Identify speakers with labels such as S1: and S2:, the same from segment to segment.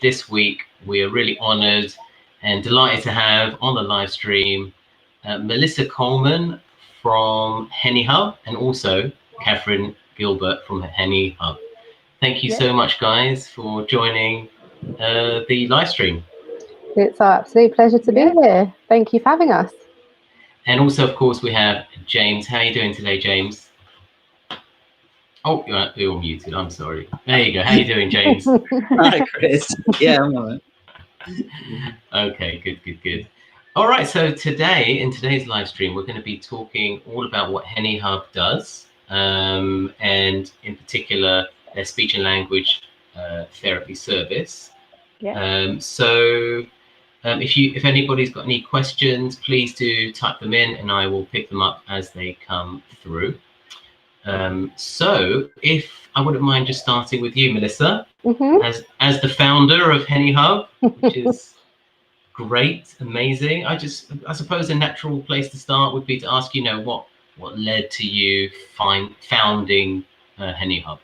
S1: this week we are really honoured and delighted to have on the live stream Melissa Coleman from Hennie Hub and also Kathryn Gilbert from Hennie Hub. Thank you so much, guys, for joining the live stream.
S2: It's our absolute pleasure to be here. Thank you for having us.
S1: And also, of course, we have James. How are you doing today, James? Oh, you're muted. I'm sorry. There you go. How are you doing, James?
S3: Hi, Chris. Yeah, I'm all right.
S1: Okay, good. All right, so today, in today's live stream, we're going to be talking all about what Hennie Hub does, and in particular, their speech and language therapy service. If anybody's got any questions, please do type them in and I will pick them up as they come through. So if I wouldn't mind just starting with you, Melissa, as the founder of Hennie Hub, which is great, amazing. I suppose a natural place to start would be to ask, what led to you founding Hennie Hub?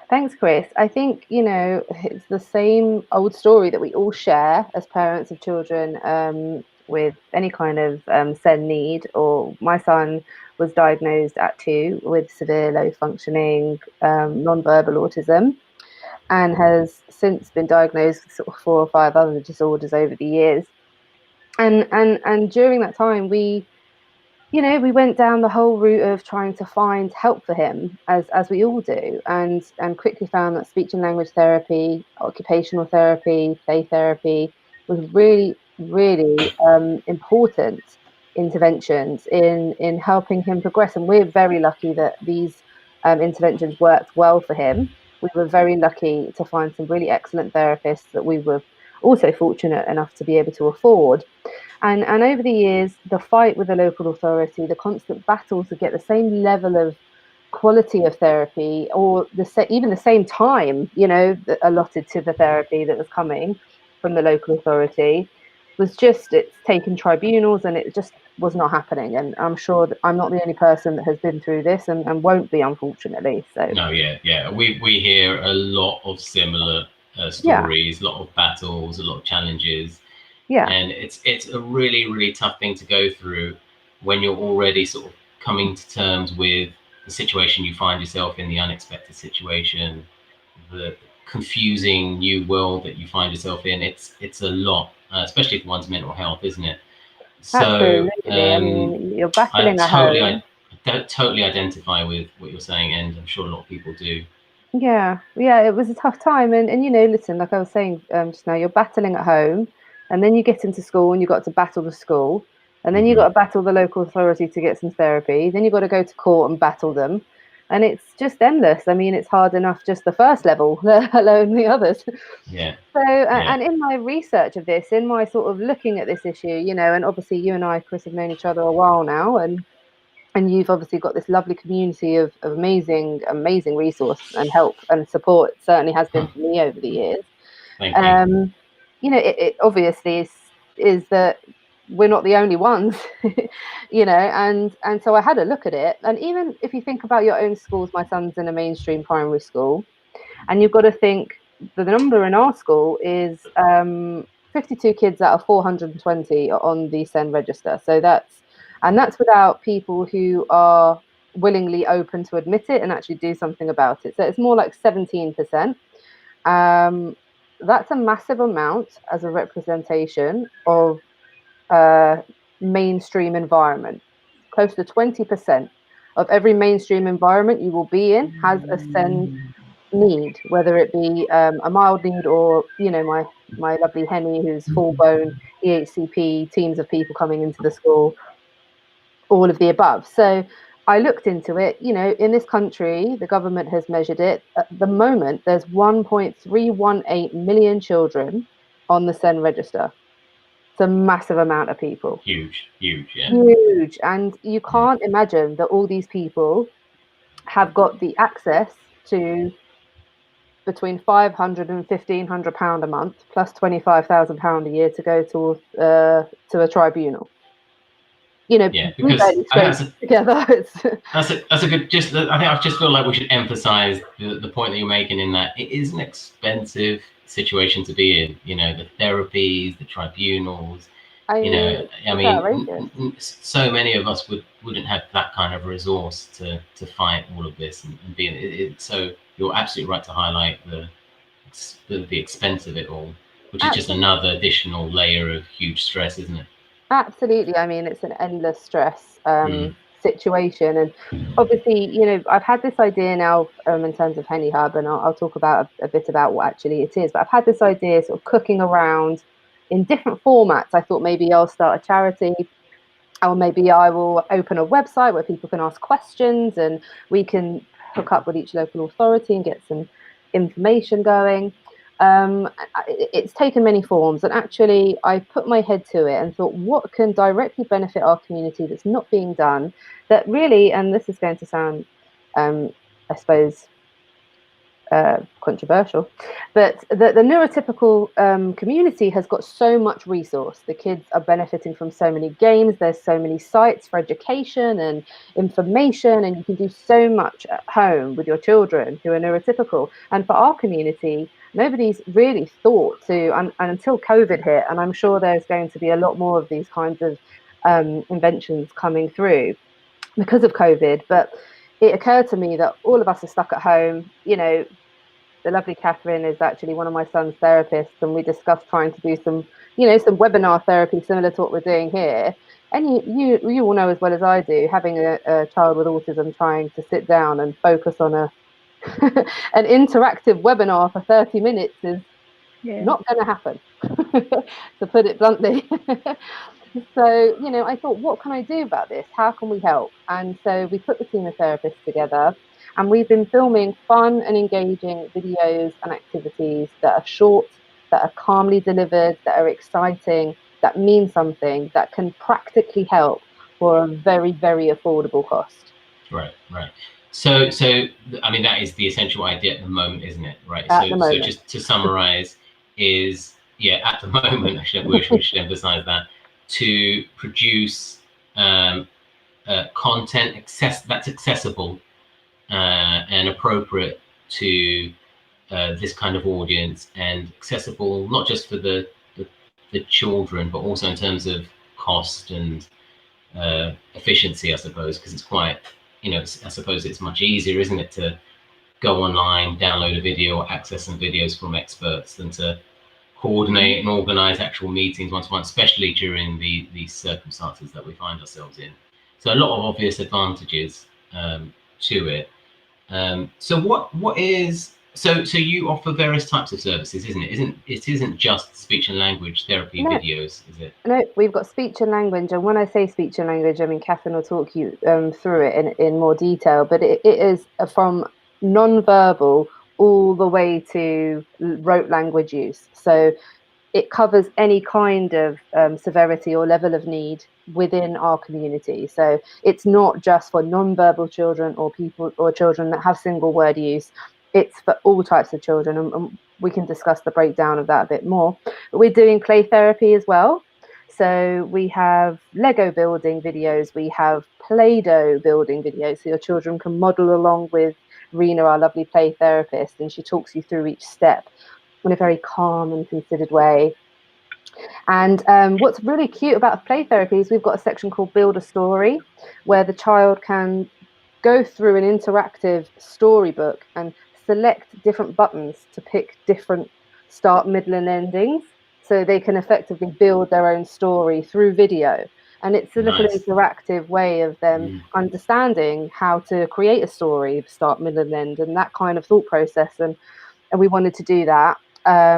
S2: Thanks, Chris. I think, it's the same old story that we all share as parents of children with any kind of SEN need. Or my son was diagnosed at 2 with severe low functioning non-verbal autism and has since been diagnosed with sort of 4 or 5 other disorders over the years. And during that time, we went down the whole route of trying to find help for him, as we all do, and quickly found that speech and language therapy, occupational therapy, play therapy was really, really important interventions in helping him progress. And we're very lucky that these interventions worked well for him. We were very lucky to find some really excellent therapists that we were also fortunate enough to be able to afford. And over the years, the fight with the local authority, the constant battle to get the same level of quality of therapy, or even the same time, allotted to the therapy that was coming from the local authority, it's taken tribunals, and it just was not happening. And I'm sure that I'm not the only person that has been through this and won't be, unfortunately. So
S1: no, yeah, we hear a lot of similar stories, a lot of battles, a lot of challenges.
S2: Yeah.
S1: And it's a really, really tough thing to go through when you're already sort of coming to terms with the situation you find yourself in, the unexpected situation, the confusing new world that you find yourself in. It's a lot, especially for one's mental health, isn't it? So
S2: you're battling at home.
S1: I totally identify with what you're saying, and I'm sure a lot of people do.
S2: Yeah, it was a tough time. And listen, like I was saying just now, you're battling at home. And then you get into school and you've got to battle the school. And then you've got to battle the local authority to get some therapy. Then you've got to go to court and battle them. And it's just endless. I mean, it's hard enough just the first level, let alone the others.
S1: Yeah.
S2: So, and in my research of this, in my sort of looking at this issue, and obviously you and I, Chris, have known each other a while now. And you've obviously got this lovely community of amazing resource and help and support. It certainly has been for me over the years.
S1: Thank you.
S2: It obviously is that we're not the only ones, and so I had a look at it. And even if you think about your own schools, my son's in a mainstream primary school, and you've got to think the number in our school is 52 kids out of 420 are on the SEN register. So that's without people who are willingly open to admit it and actually do something about it. So it's more like 17%. That's a massive amount as a representation of mainstream environment. Close to 20% of every mainstream environment you will be in has a SEN need, whether it be a mild need or, my lovely Hennie, who's full-blown EHCP, teams of people coming into the school, all of the above. So I looked into it. In this country, the government has measured it. At the moment, there's 1.318 million children on the SEN register. It's a massive amount of people.
S1: Huge, yeah.
S2: Huge. And you can't imagine that all these people have got the access to between £500 and £1,500 a month, plus £25,000 a year to go to a tribunal.
S1: Because
S2: together.
S1: That's a good. I think I just feel like we should emphasise the point that you're making in that it is an expensive situation to be in. You know, the therapies, the tribunals.
S2: I
S1: You know,
S2: mean,
S1: I
S2: it's
S1: mean,
S2: outrageous.
S1: so many of us wouldn't have that kind of resource to fight all of this and be in it. So you're absolutely right to highlight the expense of it all, which is just another additional layer of huge stress, isn't it?
S2: Absolutely. I mean, it's an endless stress situation. And obviously, you know, I've had this idea now in terms of Hennie Hub, and I'll talk about a bit about what actually it is. But I've had this idea sort of cooking around in different formats. I thought maybe I'll start a charity, or maybe I will open a website where people can ask questions and we can hook up with each local authority and get some information going. It's taken many forms, and actually I put my head to it and thought, what can directly benefit our community that's not being done, that really, and this is going to sound I suppose controversial, but the neurotypical community has got so much resource. The kids are benefiting from so many games, there's so many sites for education and information, and you can do so much at home with your children who are neurotypical. And for our community, nobody's really thought to, and until COVID hit, and I'm sure there's going to be a lot more of these kinds of inventions coming through because of COVID, but it occurred to me that all of us are stuck at home. You know, the lovely Kathryn is actually one of my son's therapists, and we discussed trying to do some, you know, some webinar therapy similar to what we're doing here. And you all know as well as I do, having a child with autism trying to sit down and focus on a an interactive webinar for 30 minutes is not going to happen, to put it bluntly. So, you know, I thought, what can I do about this? How can we help? And so we put the team of therapists together, and we've been filming fun and engaging videos and activities that are short, that are calmly delivered, that are exciting, that mean something, that can practically help for a very, very affordable cost.
S1: Right, right. So I mean, that is the essential idea at the moment, isn't it? Right. So just to summarize, is at the moment, we should emphasize that, to produce content that's accessible and appropriate to this kind of audience, and accessible not just for the children, but also in terms of cost and efficiency, I suppose, because it's quite, you know, I suppose it's much easier, isn't it, to go online, download a video, or access some videos from experts, than to coordinate and organize actual meetings one-to-one, especially during these circumstances that we find ourselves in. So a lot of obvious advantages to it. So what is, so you offer various types of services, isn't it? It isn't just speech and language therapy videos, is it?
S2: No, we've got speech and language, and when I say speech and language, I mean Kathryn will talk you through it in more detail, but it is from non-verbal all the way to rote language use. So it covers any kind of severity or level of need within our community. So it's not just for non-verbal children or people or children that have single word use. It's for all types of children, and we can discuss the breakdown of that a bit more. But we're doing play therapy as well. So we have Lego building videos, we have Play-Doh building videos, so your children can model along with Rena, our lovely play therapist, and she talks you through each step in a very calm and considered way. And what's really cute about play therapy is we've got a section called Build a Story, where the child can go through an interactive storybook and select different buttons to pick different start, middle, and endings, so they can effectively build their own story through video. And it's a little interactive way of them understanding how to create a story, start, middle, and end, and that kind of thought process. And we wanted to do that,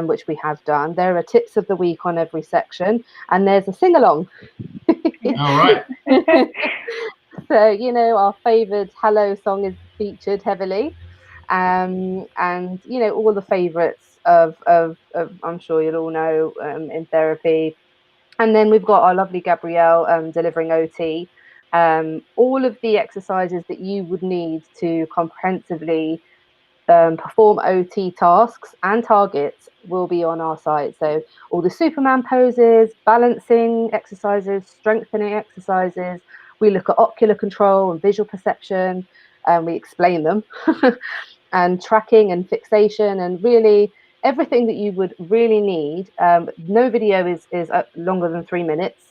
S2: which we have done. There are tips of the week on every section, and there's a sing-along.
S1: All right.
S2: So, you know, our favoured Hello song is featured heavily. And, you know, all the favourites of I'm sure you'll all know in therapy. And then we've got our lovely Gabrielle delivering OT. All of the exercises that you would need to comprehensively perform OT tasks and targets will be on our site. So all the Superman poses, balancing exercises, strengthening exercises. We look at ocular control and visual perception, and we explain them, and tracking and fixation. And really, everything that you would really need. No video is longer than 3 minutes,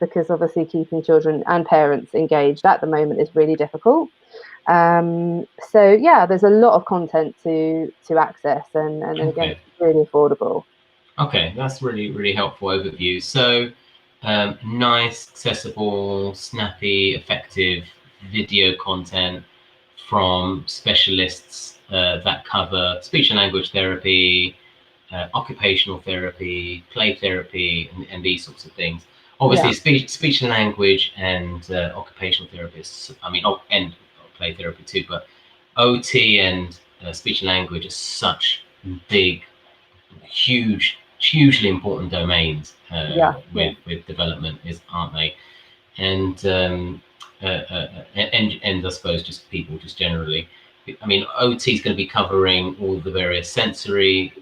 S2: because obviously keeping children and parents engaged at the moment is really difficult. So yeah, there's a lot of content to access, and again, it's really affordable.
S1: Okay, that's really helpful overview. So nice, accessible, snappy, effective video content from specialists that cover speech and language therapy, occupational therapy, play therapy, and these sorts of things. Obviously, speech and language and occupational therapists, I mean, and play therapy too, but OT and speech and language are such big, hugely important domains with development, aren't they? And and I suppose just people just generally. I mean, OT is going to be covering all the various sensory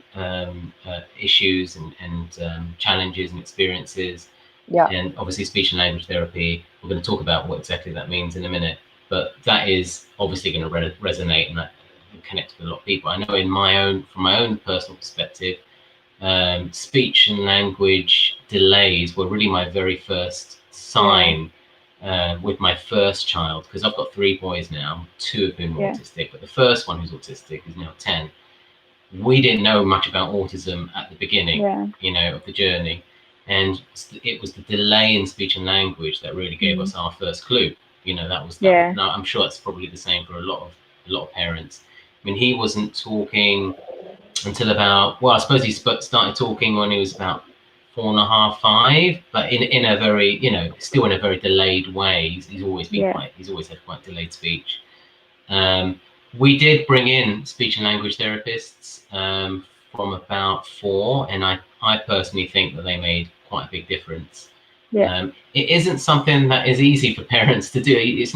S1: issues and challenges and experiences.
S2: Yeah.
S1: And obviously speech and language therapy, we're going to talk about what exactly that means in a minute, but that is obviously going to resonate and that connect with a lot of people. I know from my own personal perspective, speech and language delays were really my very first sign with my first child, because I've got 3 boys now, 2 of whom are autistic, but the first one who's autistic is now 10. We didn't know much about autism at the beginning, of the journey. And it was the delay in speech and language that really gave us our first clue. That was that. Now, I'm sure it's probably the same for a lot of parents. I mean, he wasn't talking until about, well, I suppose he started talking when he was about 4.5, 5, but in a very, still in a very delayed way. He's always been he's always had quite delayed speech. We did bring in speech and language therapists from about 4, and I personally think that they made quite a big difference. It isn't something that is easy for parents to do. It's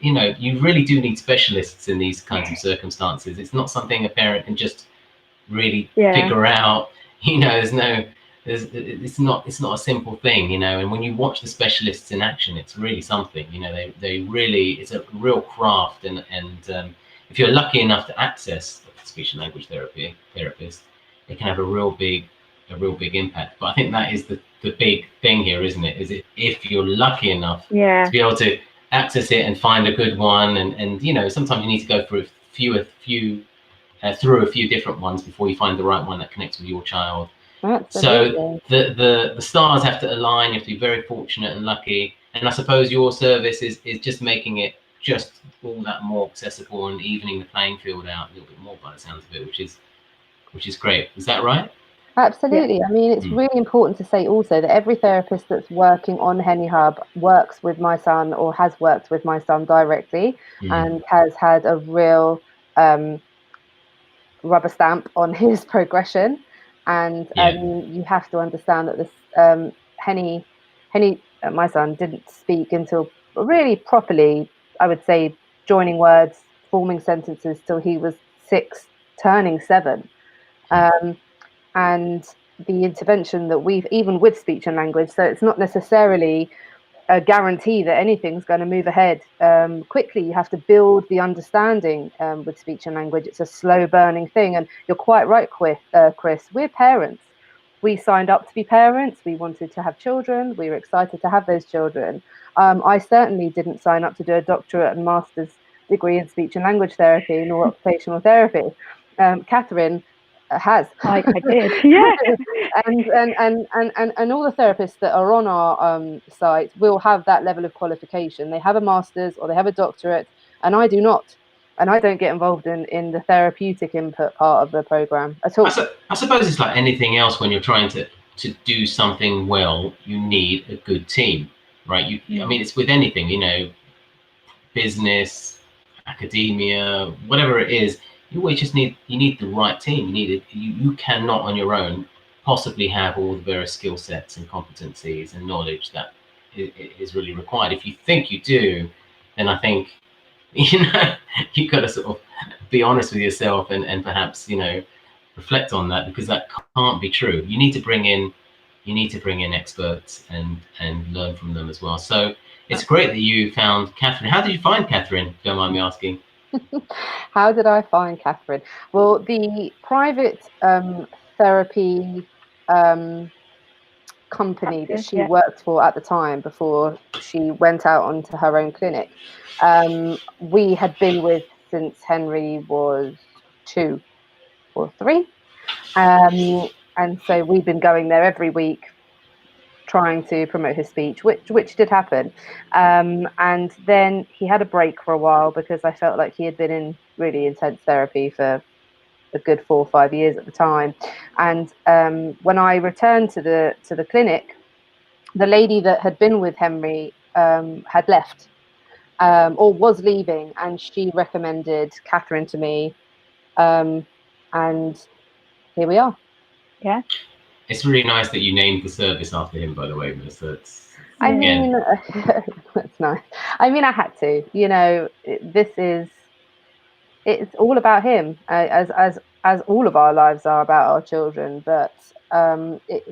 S1: you really do need specialists in these kinds of circumstances. It's not something a parent can just really figure out. It's not a simple thing, and when you watch the specialists in action, it's really something. They really, it's a real craft, and if you're lucky enough to access a speech and language therapist, it can have a real big impact. But I think that is the big thing here, isn't it? Is it if you're lucky enough to be able to access it and find a good one, and sometimes you need to go through a few different ones before you find the right one that connects with your child.
S2: Absolutely.
S1: So the stars have to align. You have to be very fortunate and lucky. And I suppose your service is just making it just all that more accessible and evening the playing field out a little bit more, by the sounds of it, which is great. Is that right?
S2: Absolutely. I mean, it's really important to say also that every therapist that's working on Hennie Hub works with my son, or has worked with my son directly, and has had a real rubber stamp on his progression. And you have to understand that this Hennie, my son, didn't speak until really properly, I would say, joining words, forming sentences, till he was 6, turning 7. And the intervention that we've, even with speech and language, so it's not necessarily a guarantee that anything's going to move ahead quickly. You have to build the understanding with speech and language. It's a slow burning thing. And you're quite right, Chris. We're parents. We signed up to be parents. We wanted to have children. We were excited to have those children. I certainly didn't sign up to do a doctorate and master's degree in speech and language therapy nor occupational therapy. Kathryn has.
S4: I did, yeah.
S2: and all the therapists that are on our site will have that level of qualification. They have a master's or they have a doctorate, and I do not. And I don't get involved in the therapeutic input part of the program at all.
S1: I suppose it's like anything else. When you're trying to do something well, you need a good team, right? I mean, it's with anything, business, academia, whatever it is. You always just need the right team. You cannot on your own possibly have all the various skill sets and competencies and knowledge that is really required. If you think you do, then I think you've got to sort of be honest with yourself and perhaps reflect on that, because that can't be true. You need to bring in experts and learn from them as well. So it's great that you found Kathryn. How did you find Kathryn, if you don't mind me asking?
S2: How did I find Kathryn? Well, the private therapy company that she worked for at the time, before she went out onto her own clinic, we had been with since Henry was 2 or 3. And so we've been going there every week trying to promote his speech, which did happen. And then he had a break for a while because I felt like he had been in really intense therapy for a good 4 or 5 years at the time. And when I returned to the clinic, the lady that had been with Henry had left or was leaving, and she recommended Kathryn to me. And here we are.
S4: Yeah.
S1: It's really nice that you named the service after him, by the way, Melissa.
S2: I mean, that's nice. I mean, I had to. You know, it's all about him, as all of our lives are about our children. But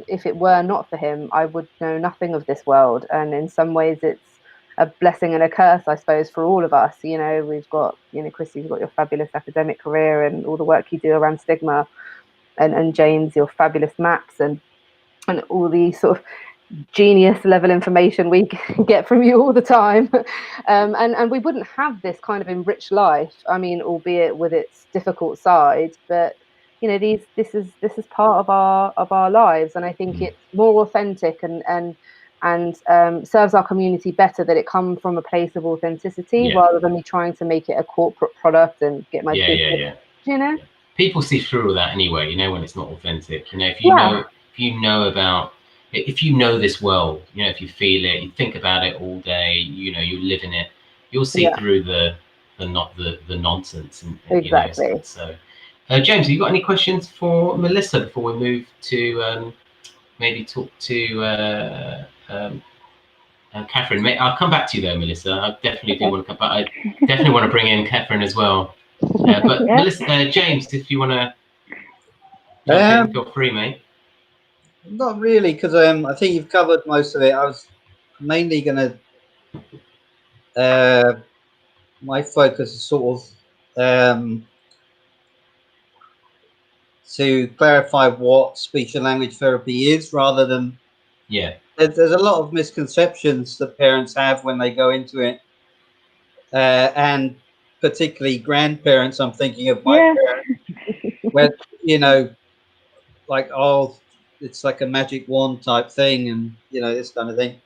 S2: if it were not for him, I would know nothing of this world. And in some ways, it's a blessing and a curse, I suppose, for all of us. You know, we've got, Chrissy, you've got your fabulous academic career and all the work you do around stigma. And James, your fabulous maps and all the sort of genius level information we get from you all the time. And we wouldn't have this kind of enriched life. I mean, albeit with its difficult side, but this is part of our lives, and I think it's more authentic and serves our community better that it comes from a place of authenticity rather than me trying to make it a corporate product and get my business.
S1: Yeah. People see through all that anyway, when it's not authentic. If you know this world, if you feel it, you think about it all day, you live in it, you'll see through the nonsense.
S2: Exactly.
S1: So, James, have you got any questions for Melissa before we move to maybe talk to Kathryn? I'll come back to you though, Melissa. I definitely do want to come back. I definitely want to bring in Kathryn as well. But Melissa, James, if you want to jump in, feel free, mate.
S3: Not really, because I think you've covered most of it. I was mainly going to, my focus is sort of to clarify what speech and language therapy is, rather than there's a lot of misconceptions that parents have when they go into it, and particularly grandparents. I'm thinking of my parents, where like, oh, it's like a magic wand type thing, and this kind of thing,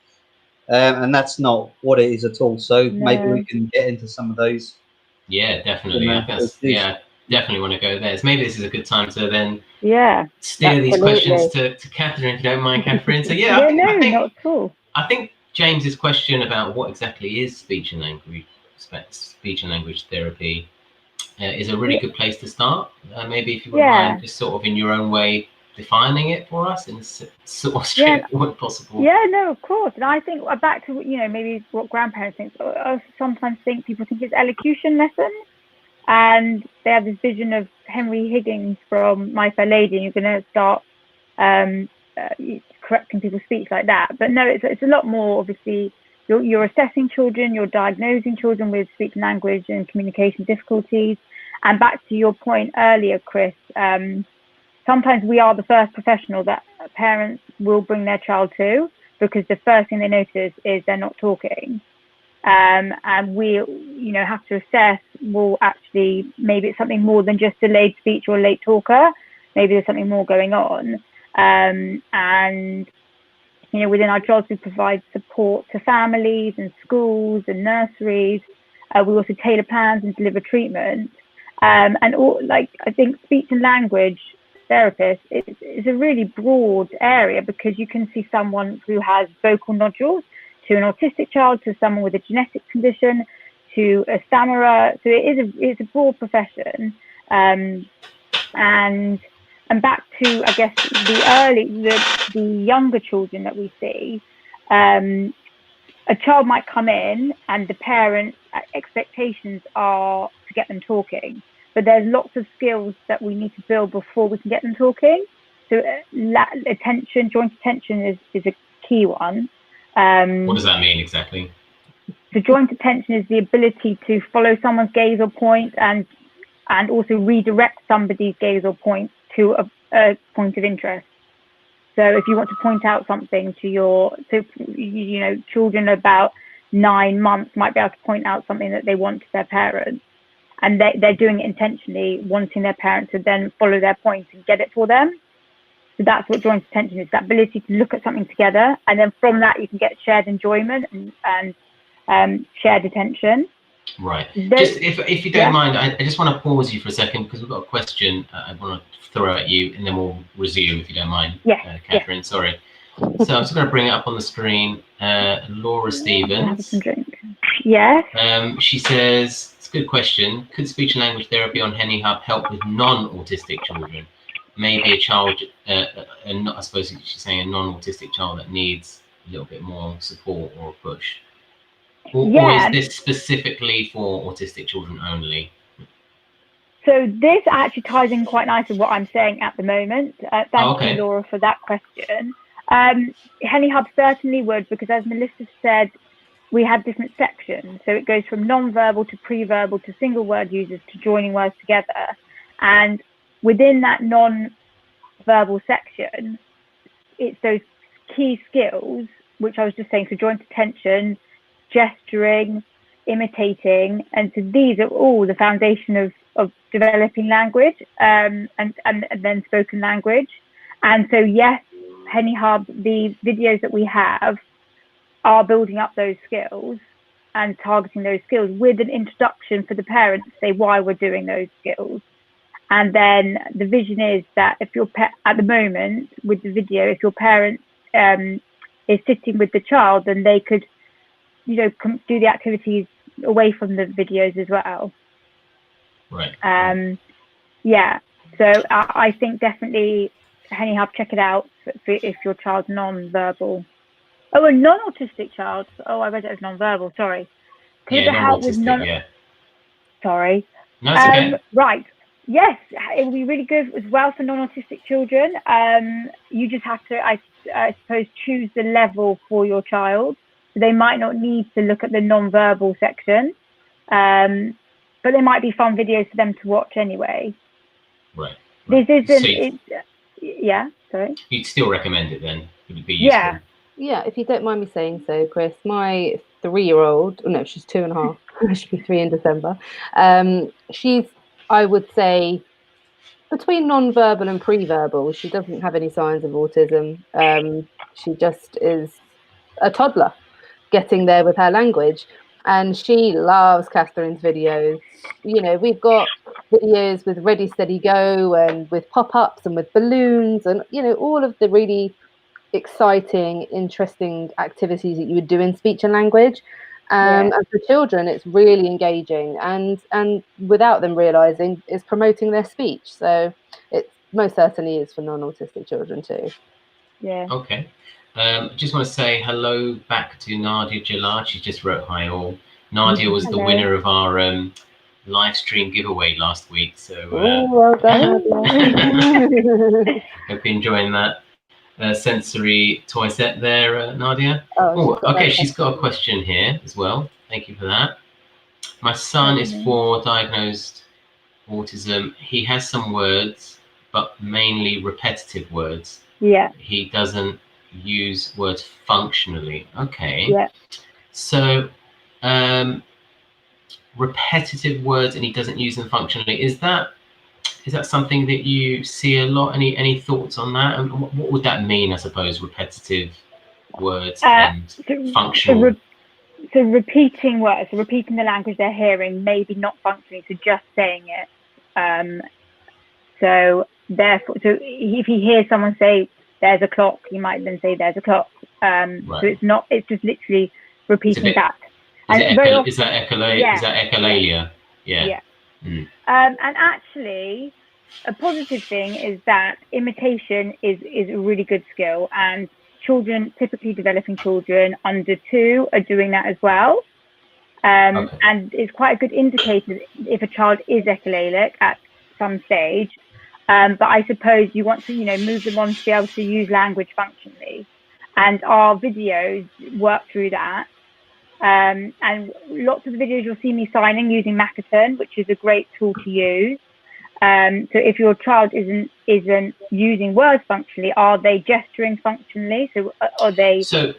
S3: and that's not what it is at all. So maybe we can get into some of those.
S1: Yeah, definitely. Definitely want to go there. So maybe this is a good time to then steer these questions to Kathryn, if you don't mind, Kathryn. So
S4: not at all.
S1: I think James's question about what exactly is speech and language therapy is a really good place to start. Maybe if you wouldn't mind, just sort of in your own way, defining it for us in sort of straightforward possible.
S4: Yeah, no, of course. And I think back to maybe what grandparents think. I sometimes think people think it's elocution lessons, and they have this vision of Henry Higgins from My Fair Lady, and you're going to start correcting people's speech like that. But no, it's a lot more. Obviously, you're assessing children, you're diagnosing children with speech and language and communication difficulties. And back to your point earlier, Chris, sometimes we are the first professional that parents will bring their child to, because the first thing they notice is they're not talking. And we, have to assess, well, actually, maybe it's something more than just delayed speech or late talker. Maybe there's something more going on. And, within our jobs, we provide support to families and schools and nurseries. We also tailor plans and deliver treatment. And I think speech and language therapist is a really broad area, because you can see someone who has vocal nodules, to an autistic child, to someone with a genetic condition, to a stammerer. So it's a broad profession. And back to, I guess, the younger children that we see, a child might come in and the parents' expectations are to get them talking, but there's lots of skills that we need to build before we can get them talking. So attention, joint attention is a key one.
S1: What does that mean exactly?
S4: So joint attention is the ability to follow someone's gaze or point, and also redirect somebody's gaze or point to a point of interest. So if you want to point out something to children about 9 months might be able to point out something that they want to their parents, and they're doing it intentionally, wanting their parents to then follow their point and get it for them. So that's what joint attention is, that ability to look at something together, and then from that you can get shared enjoyment and shared attention.
S1: Right. Just if you don't mind, I just want to pause you for a second, because we've got a question I want to throw at you, and then we'll resume if you don't mind. Kathryn,
S4: yes.
S1: Sorry. So I'm just going to bring it up on the screen. Laura Stevens.
S4: Have some drink. Yes.
S1: She says, it's a good question. Could speech and language therapy on Hennie Hub help with non-autistic children? Maybe a child, I suppose she's saying a non-autistic child that needs a little bit more support or a push. Or is this specifically for autistic children only?
S4: So this actually ties in quite nicely with what I'm saying at the moment. Thank you, Laura, for that question. Hennie Hub certainly would, because as Melissa said, we have different sections. So it goes from non-verbal to pre-verbal to single word users to joining words together. And within that non-verbal section, it's those key skills, which I was just saying, so joint attention, gesturing, imitating, and so these are all the foundation of developing language, and then spoken language. And so yes, Hennie Hub, the videos that we have are building up those skills and targeting those skills with an introduction for the parents to say why we're doing those skills. And then the vision is that if your at the moment with the video, if your parent is sitting with the child, then they could do the activities away from the videos as well.
S1: Right.
S4: Yeah. So I think definitely Hennie Hub, check it out if your child's non-verbal. Oh, a non-autistic child. Oh, I read it as non-verbal. Sorry. Could it help with Sorry.
S1: No, it's okay.
S4: Right. Yes, it will be really good as well for non-autistic children. You just have to, I suppose, choose the level for your child. So they might not need to look at the non-verbal section, but there might be fun videos for them to watch anyway.
S1: Right.
S4: This isn't. Yeah. Sorry.
S1: You'd still recommend it then? Would it be useful?
S2: Yeah. If you don't mind me saying so, Chris, my 3-year-old. No, she's 2.5. She'll be 3 in December. She's, I would say, between non-verbal and pre-verbal. She doesn't have any signs of autism. She just is a toddler getting there with her language, and she loves Kathryn's videos. We've got videos with Ready, Steady, Go, and with pop-ups and with balloons, and all of the really exciting, interesting activities that you would do in speech and language. And for children, it's really engaging, and without them realizing, is promoting their speech. So it most certainly is for non-autistic children too.
S4: Yeah.
S1: Okay. Just want to say hello back to Nadia Jalad. She just wrote hi all. Nadia was the winner of our live stream giveaway last week. So
S2: well done.
S1: Hope you're enjoying that sensory toy set there, Nadia. Okay, she's got a question here as well. Thank you for that. My son is 4, diagnosed autism. He has some words, but mainly repetitive words.
S4: Yeah.
S1: He doesn't use words functionally. Okay.
S4: Yeah.
S1: So repetitive words, and he doesn't use them functionally. Is that something that you see a lot? Any thoughts on that? And what would that mean, I suppose, repetitive words and functional?
S4: So repeating words, so repeating the language they're hearing, maybe not functioning, so just saying it. So therefore, if he hears someone say, "There's a clock," he might then say, "There's a clock."
S1: Right.
S4: So it's just literally repeating that.
S1: Is that echolalia? Yeah.
S4: Mm. And actually, a positive thing is that imitation is a really good skill, and children, typically developing children under 2, are doing that as well. And it's quite a good indicator if a child is echolalic at some stage. But I suppose you want to, move them on to be able to use language functionally. And our videos work through that. And lots of the videos you'll see me signing using Makaton, which is a great tool to use. So if your child isn't using words functionally, are they gesturing functionally? So are they? So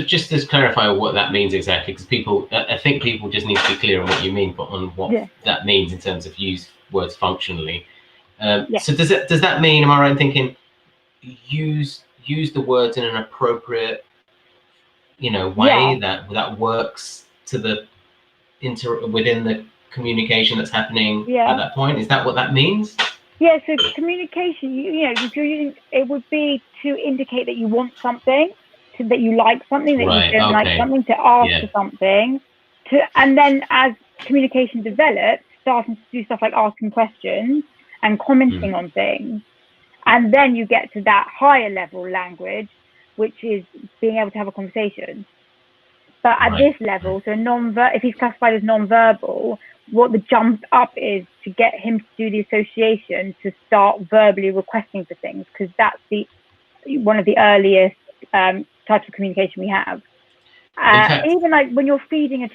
S1: just to clarify what that means exactly, because I think people just need to be clear on what you mean, but on what that means in terms of use words functionally. So does that mean? Am I right in thinking use the words in an appropriate, way that works to the within the communication that's happening at that point? Is that what that means?
S4: Yeah, so communication, if you're using, it would be to indicate that you want something, that you like something, that you don't like something, to ask for something, and then as communication develops, starting to do stuff like asking questions and commenting on things. And then you get to that higher level language, which is being able to have a conversation. But at this level, so if he's classified as non-verbal, what the jump up is to get him to do the association, to start verbally requesting for things, because that's one of the earliest types of communication we have. Even like when you're feeding a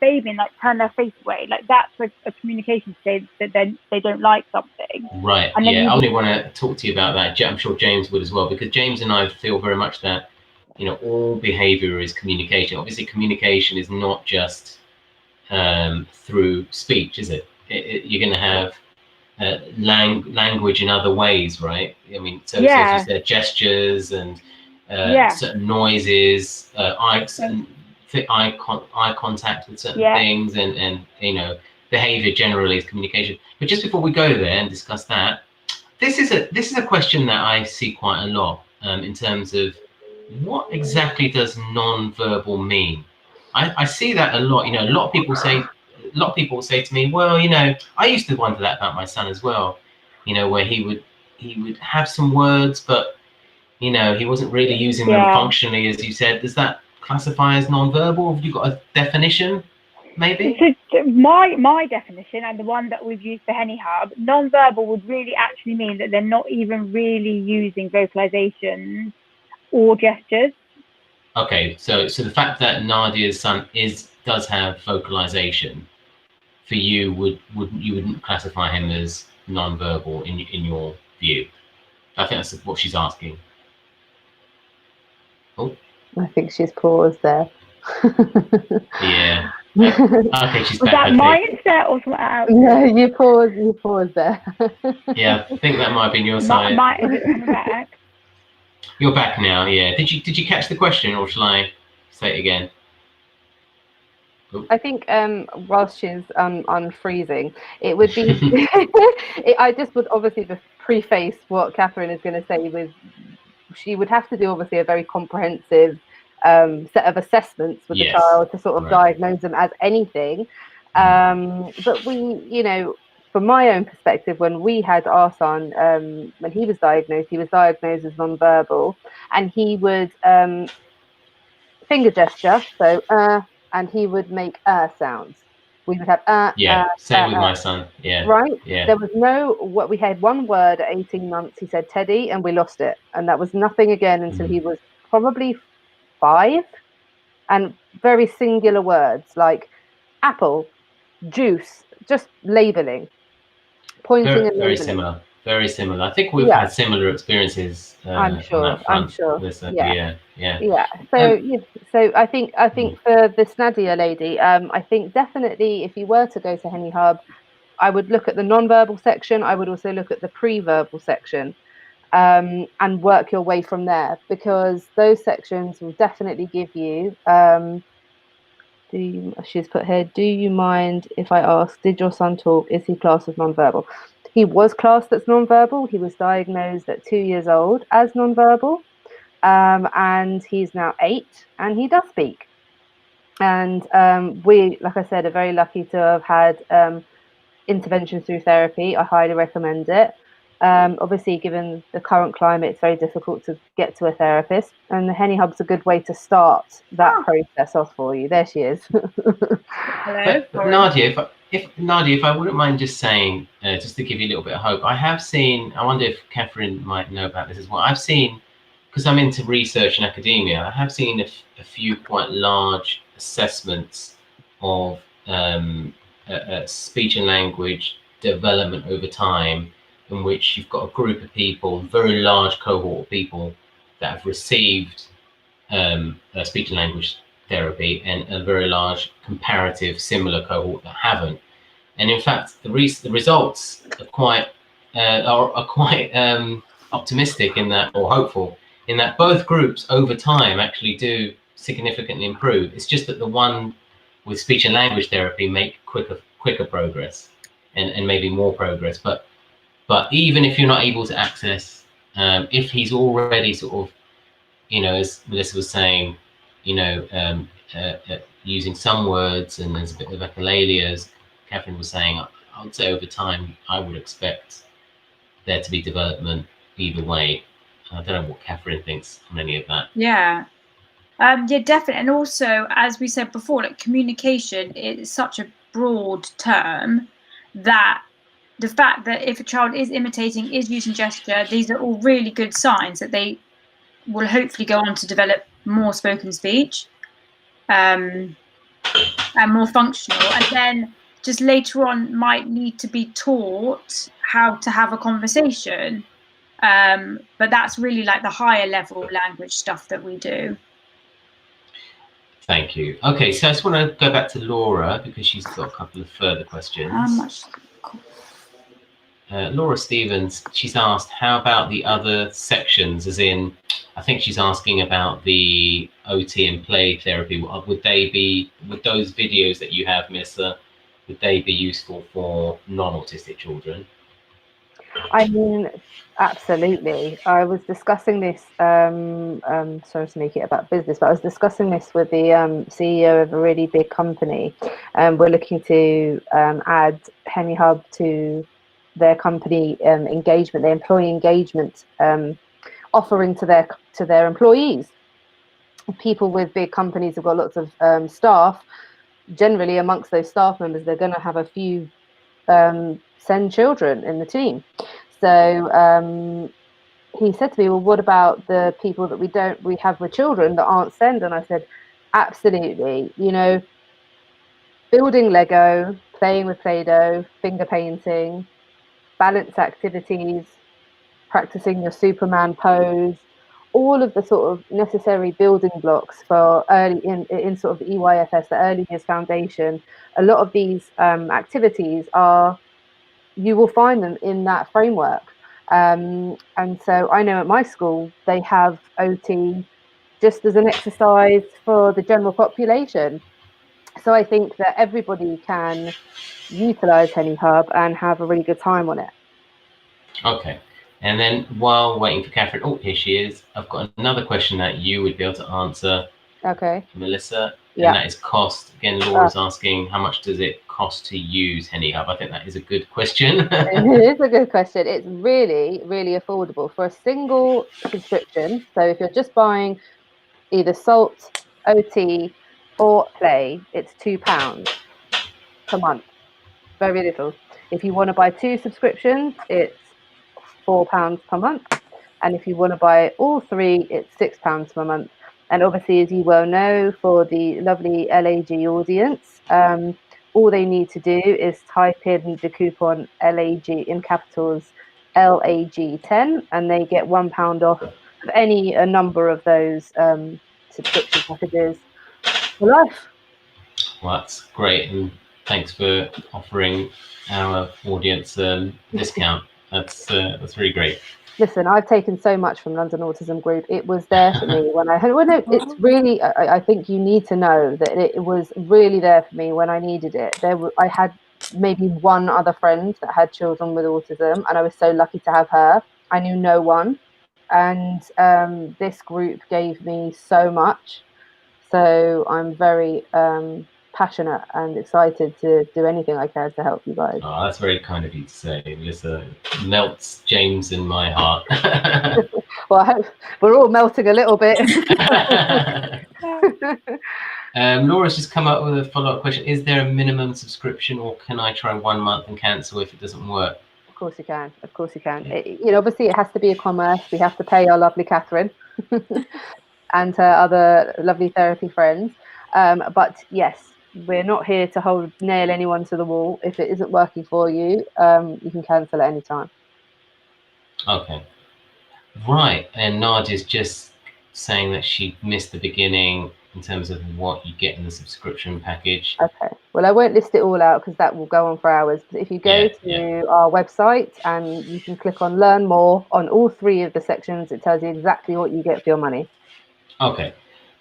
S4: baby and like turn their face away, like that's a communication to say that they don't like something.
S1: Right. And I only want to talk to you about that. I'm sure James would as well, because James and I feel very much that all behavior is communication. Obviously, communication is not just through speech, is it? You're going to have language in other ways, right? I mean, so as you said, gestures and certain noises, eye contact with certain things, and behavior generally is communication. But just before we go there and discuss that, this is a question that I see quite a lot in terms of what exactly does non-verbal mean. I see that a lot. A lot of people say to me, well, I used to wonder that about my son as well. Where he would have some words, but he wasn't really using them functionally, as you said. Does that classify as non-verbal? Have you got a definition, maybe?
S4: So my definition, and the one that we've used for Hennie Hub, non-verbal would really actually mean that they're not even really using vocalizations or gestures.
S1: Okay, so the fact that Nadia's son does have vocalization, for you you wouldn't classify him as non-verbal in your view? I think that's what she's asking. Oh,
S2: I think she's paused there.
S1: Yeah. Okay, she's back.
S4: Was that mine there or something else?
S2: No, you paused there.
S1: Yeah, I think that might have been your side.
S4: Is it coming back?
S1: You're back now. Yeah. Did you catch the question, or shall I say it again?
S2: I think whilst she's unfreezing, it would be. I just would obviously just preface what Kathryn is going to say with. She would have to do obviously a very comprehensive set of assessments with the child to sort of diagnose them as anything. But we, from my own perspective, when we had our son, when he was diagnosed as non-verbal, and he would finger gesture, so and he would make sounds. We would have
S1: same with my son.
S2: Right. There was we had one word at 18 months. He said Teddy, and we lost it, and that was nothing again until he was probably 5, and very singular words like apple, juice, just labeling, pointing and labeling.
S1: Very similar. I think we've had similar experiences.
S2: I'm sure.
S1: Listen,
S2: yeah. So I think for this Nadia lady, I think definitely if you were to go to Hennie Hub, I would look at the non-verbal section. I would also look at the pre-verbal section, and work your way from there, because those sections will definitely give you. She's put here, do you mind if I ask, did your son talk? Is he classed as non-verbal? He was classed as non-verbal. He was diagnosed at 2 years old as non-verbal, and he's now 8, and he does speak. And we, like I said, are very lucky to have had interventions through therapy. I highly recommend it. Obviously, given the current climate, it's very difficult to get to a therapist, and the Hennie Hub's a good way to start that process off for you. There she is.
S4: Hello.
S1: But Nadia, if I wouldn't mind just saying, just to give you a little bit of hope, I have seen, I wonder if Kathryn might know about this as well, I've seen because I'm into research and academia, I have seen a few quite large assessments of speech and language development over time, in which you've got a group of people, a very large cohort of people that have received speech and language therapy, and a very large comparative similar cohort that haven't. And in fact, the results are quite optimistic in that, or hopeful in that, both groups over time actually do significantly improve. It's just that the one with speech and language therapy make quicker progress, and maybe more progress. But even if you're not able to access, if he's already sort of, as Melissa was saying, using some words and there's a bit of echolalia, as Kathryn was saying, I would say over time I would expect there to be development either way. I don't know what Kathryn thinks on any of that.
S5: Yeah. Yeah, definitely. And also, as we said before, like, communication is such a broad term that the fact that if a child is imitating, is using gesture, these are all really good signs that they will hopefully go on to develop more spoken speech and more functional. And then just later on might need to be taught how to have a conversation. But that's really like the higher level language stuff that we do.
S1: Thank you. Okay, so I just want to go back to Laura because she's got a couple of further questions.
S5: How much?
S1: Laura Stevens, she's asked, how about the other sections, as in, I think she's asking about the OT and play therapy. Would those videos that you have, Melissa, would they be useful for non-autistic children?
S2: I mean, absolutely. I was discussing this, sorry to make it about business, but I was discussing this with the CEO of a really big company. We're looking to add Hennie Hub to their company engagement, their employee engagement offering to their employees. People with big companies have got lots of staff. Generally, amongst those staff members, they're going to have a few send children in the team. So he said to me, well, what about the people that we have with children that aren't send? And I said, absolutely. Building Lego, playing with Play-Doh, finger painting, balance activities, practicing your Superman pose, all of the sort of necessary building blocks for early in sort of the EYFS, the early years foundation. A lot of these activities you will find them in that framework. And so I know at my school, they have OT just as an exercise for the general population. So I think that everybody can utilize Hennie Hub and have a really good time on it. Okay.
S1: And then while waiting for Kathryn, oh, here she is. I've got another question that you would be able to answer.
S2: Okay.
S1: Melissa. Yeah. And that is cost. Again, Laura's asking, how much does it cost to use Hennie Hub? I think that is a good question.
S2: It is a good question. It's really, really affordable for a single subscription. So if you're just buying either Salt, OT, or Play, it's £2 per month. Very little. If you want to buy 2 subscriptions, it's £4 per month. And if you want to buy all 3, it's £6 per month. And obviously, as you well know, for the lovely LAG audience, all they need to do is type in the coupon LAG in capitals LAG10, and they get £1 off of a number of those subscription packages for life.
S1: Well, that's great, and thanks for offering our audience discount. That's really great.
S2: Listen, I've taken so much from London Autism Group. It was there for me when I had. Well, no, it's really. I think you need to know that it was really there for me when I needed it. I had maybe one other friend that had children with autism, and I was so lucky to have her. I knew no one, and this group gave me so much. So I'm very passionate and excited to do anything I can to help you guys.
S1: Oh, that's very kind of you to say, Melissa. Melts James in my heart.
S2: Well, I hope we're all melting a little bit.
S1: Laura's just come up with a follow-up question. Is there a minimum subscription, or can I try 1 month and cancel if it doesn't work?
S2: Of course you can. Of course you can. Obviously it has to be a commerce. We have to pay our lovely Kathryn. and her other lovely therapy friends. But yes, we're not here to nail anyone to the wall. If it isn't working for you, you can cancel at any time.
S1: Okay. Right. And Nadia's just saying that she missed the beginning in terms of what you get in the subscription package.
S2: Okay. Well, I won't list it all out because that will go on for hours. But if you go to our website and you can click on Learn More on all 3 of the sections, it tells you exactly what you get for your money.
S1: Okay.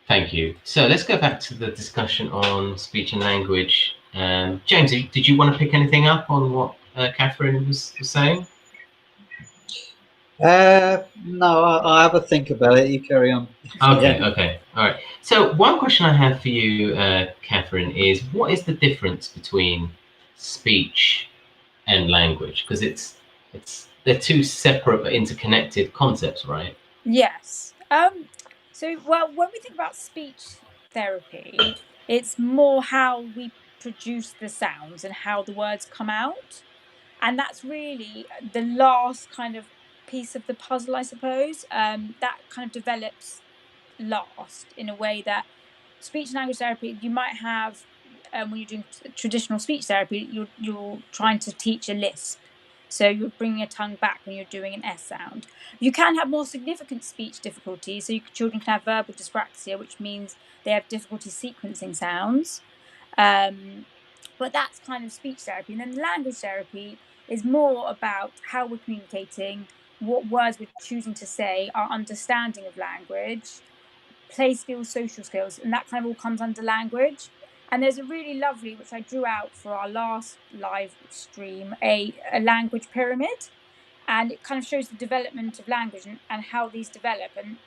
S1: Thank you. So let's go back to the discussion on speech and language. James, did you want to pick anything up on what Kathryn was saying?
S3: No, I'll have a think about it. You carry on.
S1: Okay, okay. All right. So one question I have for you, Kathryn, is what is the difference between speech and language? Because they're 2 separate but interconnected concepts, right?
S5: Yes. So, well, when we think about speech therapy, it's more how we produce the sounds and how the words come out. And that's really the last kind of piece of the puzzle, I suppose. That kind of develops last in a way that speech and language therapy, you might have, when you're doing traditional speech therapy, you're trying to teach a lisp. So you're bringing your tongue back when you're doing an S sound. You can have more significant speech difficulties. So children can have verbal dyspraxia, which means they have difficulty sequencing sounds. But that's kind of speech therapy. And then language therapy is more about how we're communicating, what words we're choosing to say, our understanding of language, play skills, social skills, and that kind of all comes under language. And there's a really lovely, which I drew out for our last live stream, a language pyramid, and it kind of shows the development of language and how these develop. And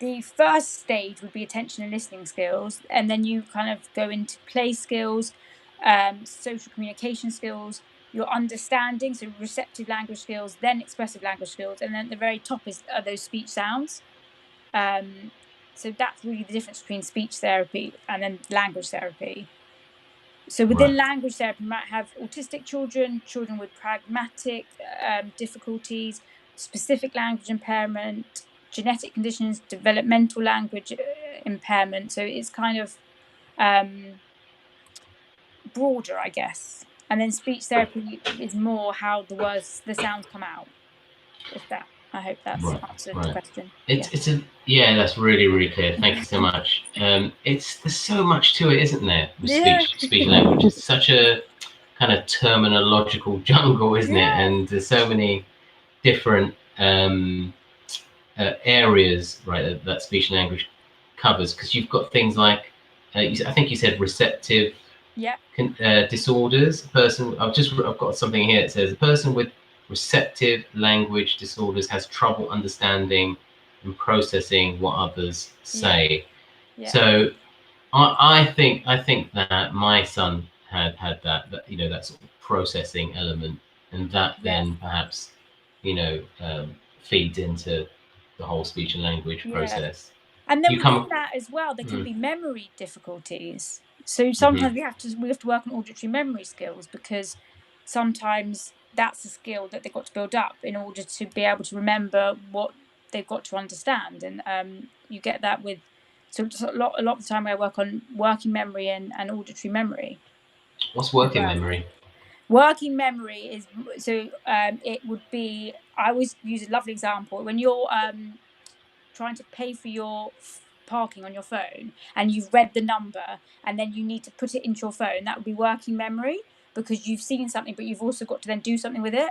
S5: the first stage would be attention and listening skills, and then you kind of go into play skills, social communication skills, your understanding, so receptive language skills, then expressive language skills, and then at the very top are those speech sounds. So that's really the difference between speech therapy and then language therapy. So within language therapy, you might have autistic children, children with pragmatic difficulties, specific language impairment, genetic conditions, developmental language impairment. So it's kind of broader, I guess. And then speech therapy is more how the sounds come out. I hope that's answered the question.
S1: That's really, really clear. Thank you so much. There's so much to it, isn't there? With speech and language. It's such a kind of terminological jungle, isn't it? And there's so many different areas, right, that speech and language covers. Because you've got things like, I think you said receptive disorders. I've got something here that says a person with receptive language disorders has trouble understanding and processing what others say. So I think that my son had that that sort of processing element, and that then perhaps feeds into the whole speech and language process.
S5: And then within that as well, there can be memory difficulties. So sometimes we have to work on auditory memory skills, because sometimes that's a skill that they've got to build up in order to be able to remember what they've got to understand. And you get that with a lot of the time I work on working memory and auditory memory.
S1: What's working memory?
S5: Working memory is it would be, I always use a lovely example when you're trying to pay for your parking on your phone and you've read the number and then you need to put it into your phone. That would be working memory, because you've seen something but you've also got to then do something with it.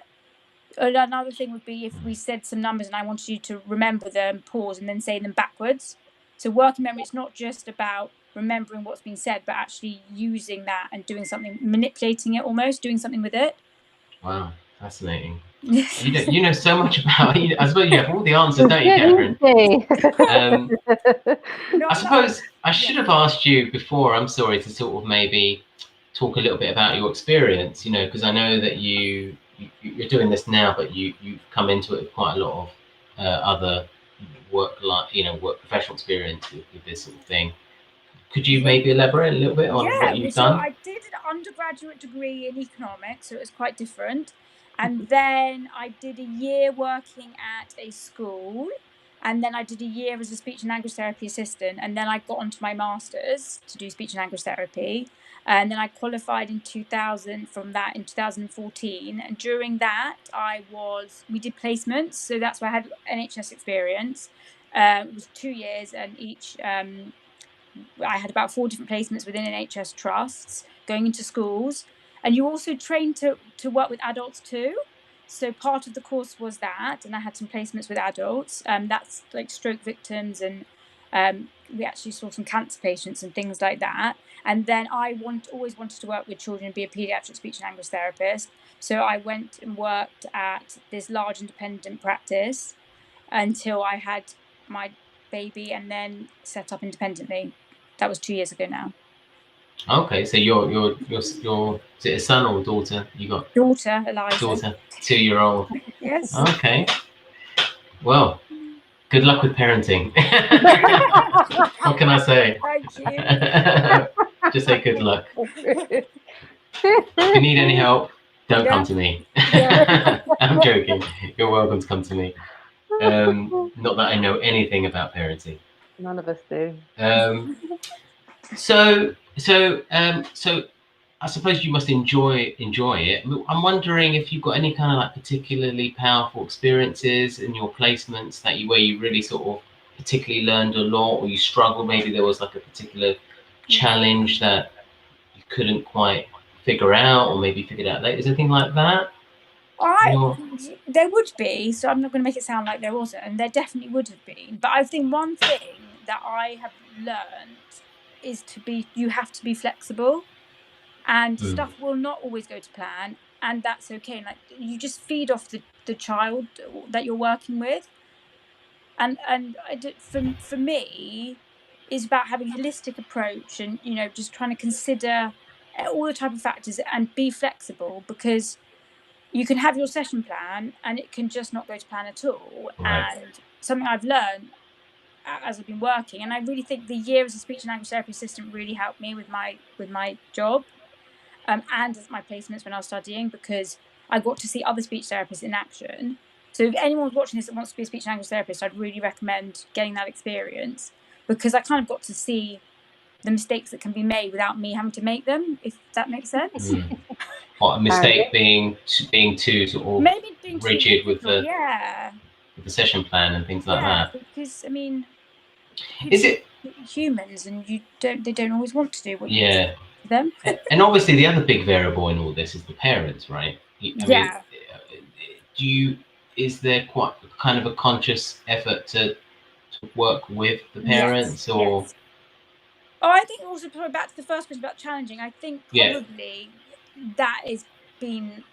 S5: Another thing would be if we said some numbers and I wanted you to remember them, pause, and then say them backwards. So working memory, it's not just about remembering what's been said, but actually using that and doing something, manipulating it almost, doing something with it.
S1: Wow, fascinating. You know so much about it. I suppose you have all the answers, don't you, Kathryn? I suppose I should have asked you before, I'm sorry, to sort of maybe talk a little bit about your experience, because I know that you're doing this now, but you've come into it with quite a lot of other work professional experience with this sort of thing. Could you maybe elaborate a little bit on what you've done?
S5: I did an undergraduate degree in economics, so it was quite different. And then I did a year working at a school, And then I did a year as a speech and language therapy assistant, and then I got onto my master's to do speech and language therapy. And then I qualified in 2000 from that in 2014. And during that, we did placements. So that's where I had NHS experience. It was 2 years, and each, I had about 4 different placements within NHS trusts, going into schools. And you also trained to work with adults too. So part of the course was that, and I had some placements with adults. That's like stroke victims, and we actually saw some cancer patients and things like that. And then I always wanted to work with children and be a paediatric speech and language therapist. So I went and worked at this large independent practice until I had my baby, and then set up independently. That was 2 years ago now.
S1: Okay, so your is it a son or a daughter? You got
S5: daughter, Eliza.
S1: Daughter, 2-year-old.
S5: Yes.
S1: Okay. Well, good luck with parenting. What can I say?
S5: Thank you.
S1: Just say good luck. If you need any help, don't come to me. I'm joking. You're welcome to come to me. Not that I know anything about parenting.
S2: None of us do.
S1: So I suppose you must enjoy it. I'm wondering if you've got any kind of like particularly powerful experiences in your placements where you really sort of particularly learned a lot, or you struggled. Maybe there was like a particular challenge that you couldn't quite figure out, or maybe figured out later. Is there anything like that?
S5: There would be, so I'm not going to make it sound like there wasn't, and there definitely would have been. But I think one thing that I have learned is you have to be flexible, and stuff will not always go to plan, and that's okay. Like, you just feed off the child that you're working with, and for me, is about having a holistic approach, and just trying to consider all the type of factors and be flexible, because you can have your session plan and it can just not go to plan at all. Right. And something I've learned as I've been working, and I really think the year as a speech and language therapy assistant really helped me with my job, and as my placements when I was studying, because I got to see other speech therapists in action. So if anyone's watching this that wants to be a speech and language therapist, I'd really recommend getting that experience, because I kind of got to see the mistakes that can be made without me having to make them, if that makes sense.
S1: What, a mistake being too sort of
S5: maybe being
S1: rigid with the
S5: with
S1: the session plan and things like that.
S5: Because I mean,
S1: is it
S5: humans, and they don't always want to do what you
S1: do
S5: for them.
S1: And obviously the other big variable in all this is the parents, right? I mean, is there quite kind of a conscious effort to work with the parents, or?
S5: Yes. Oh, I think also, probably back to the first question about challenging, I think probably that has been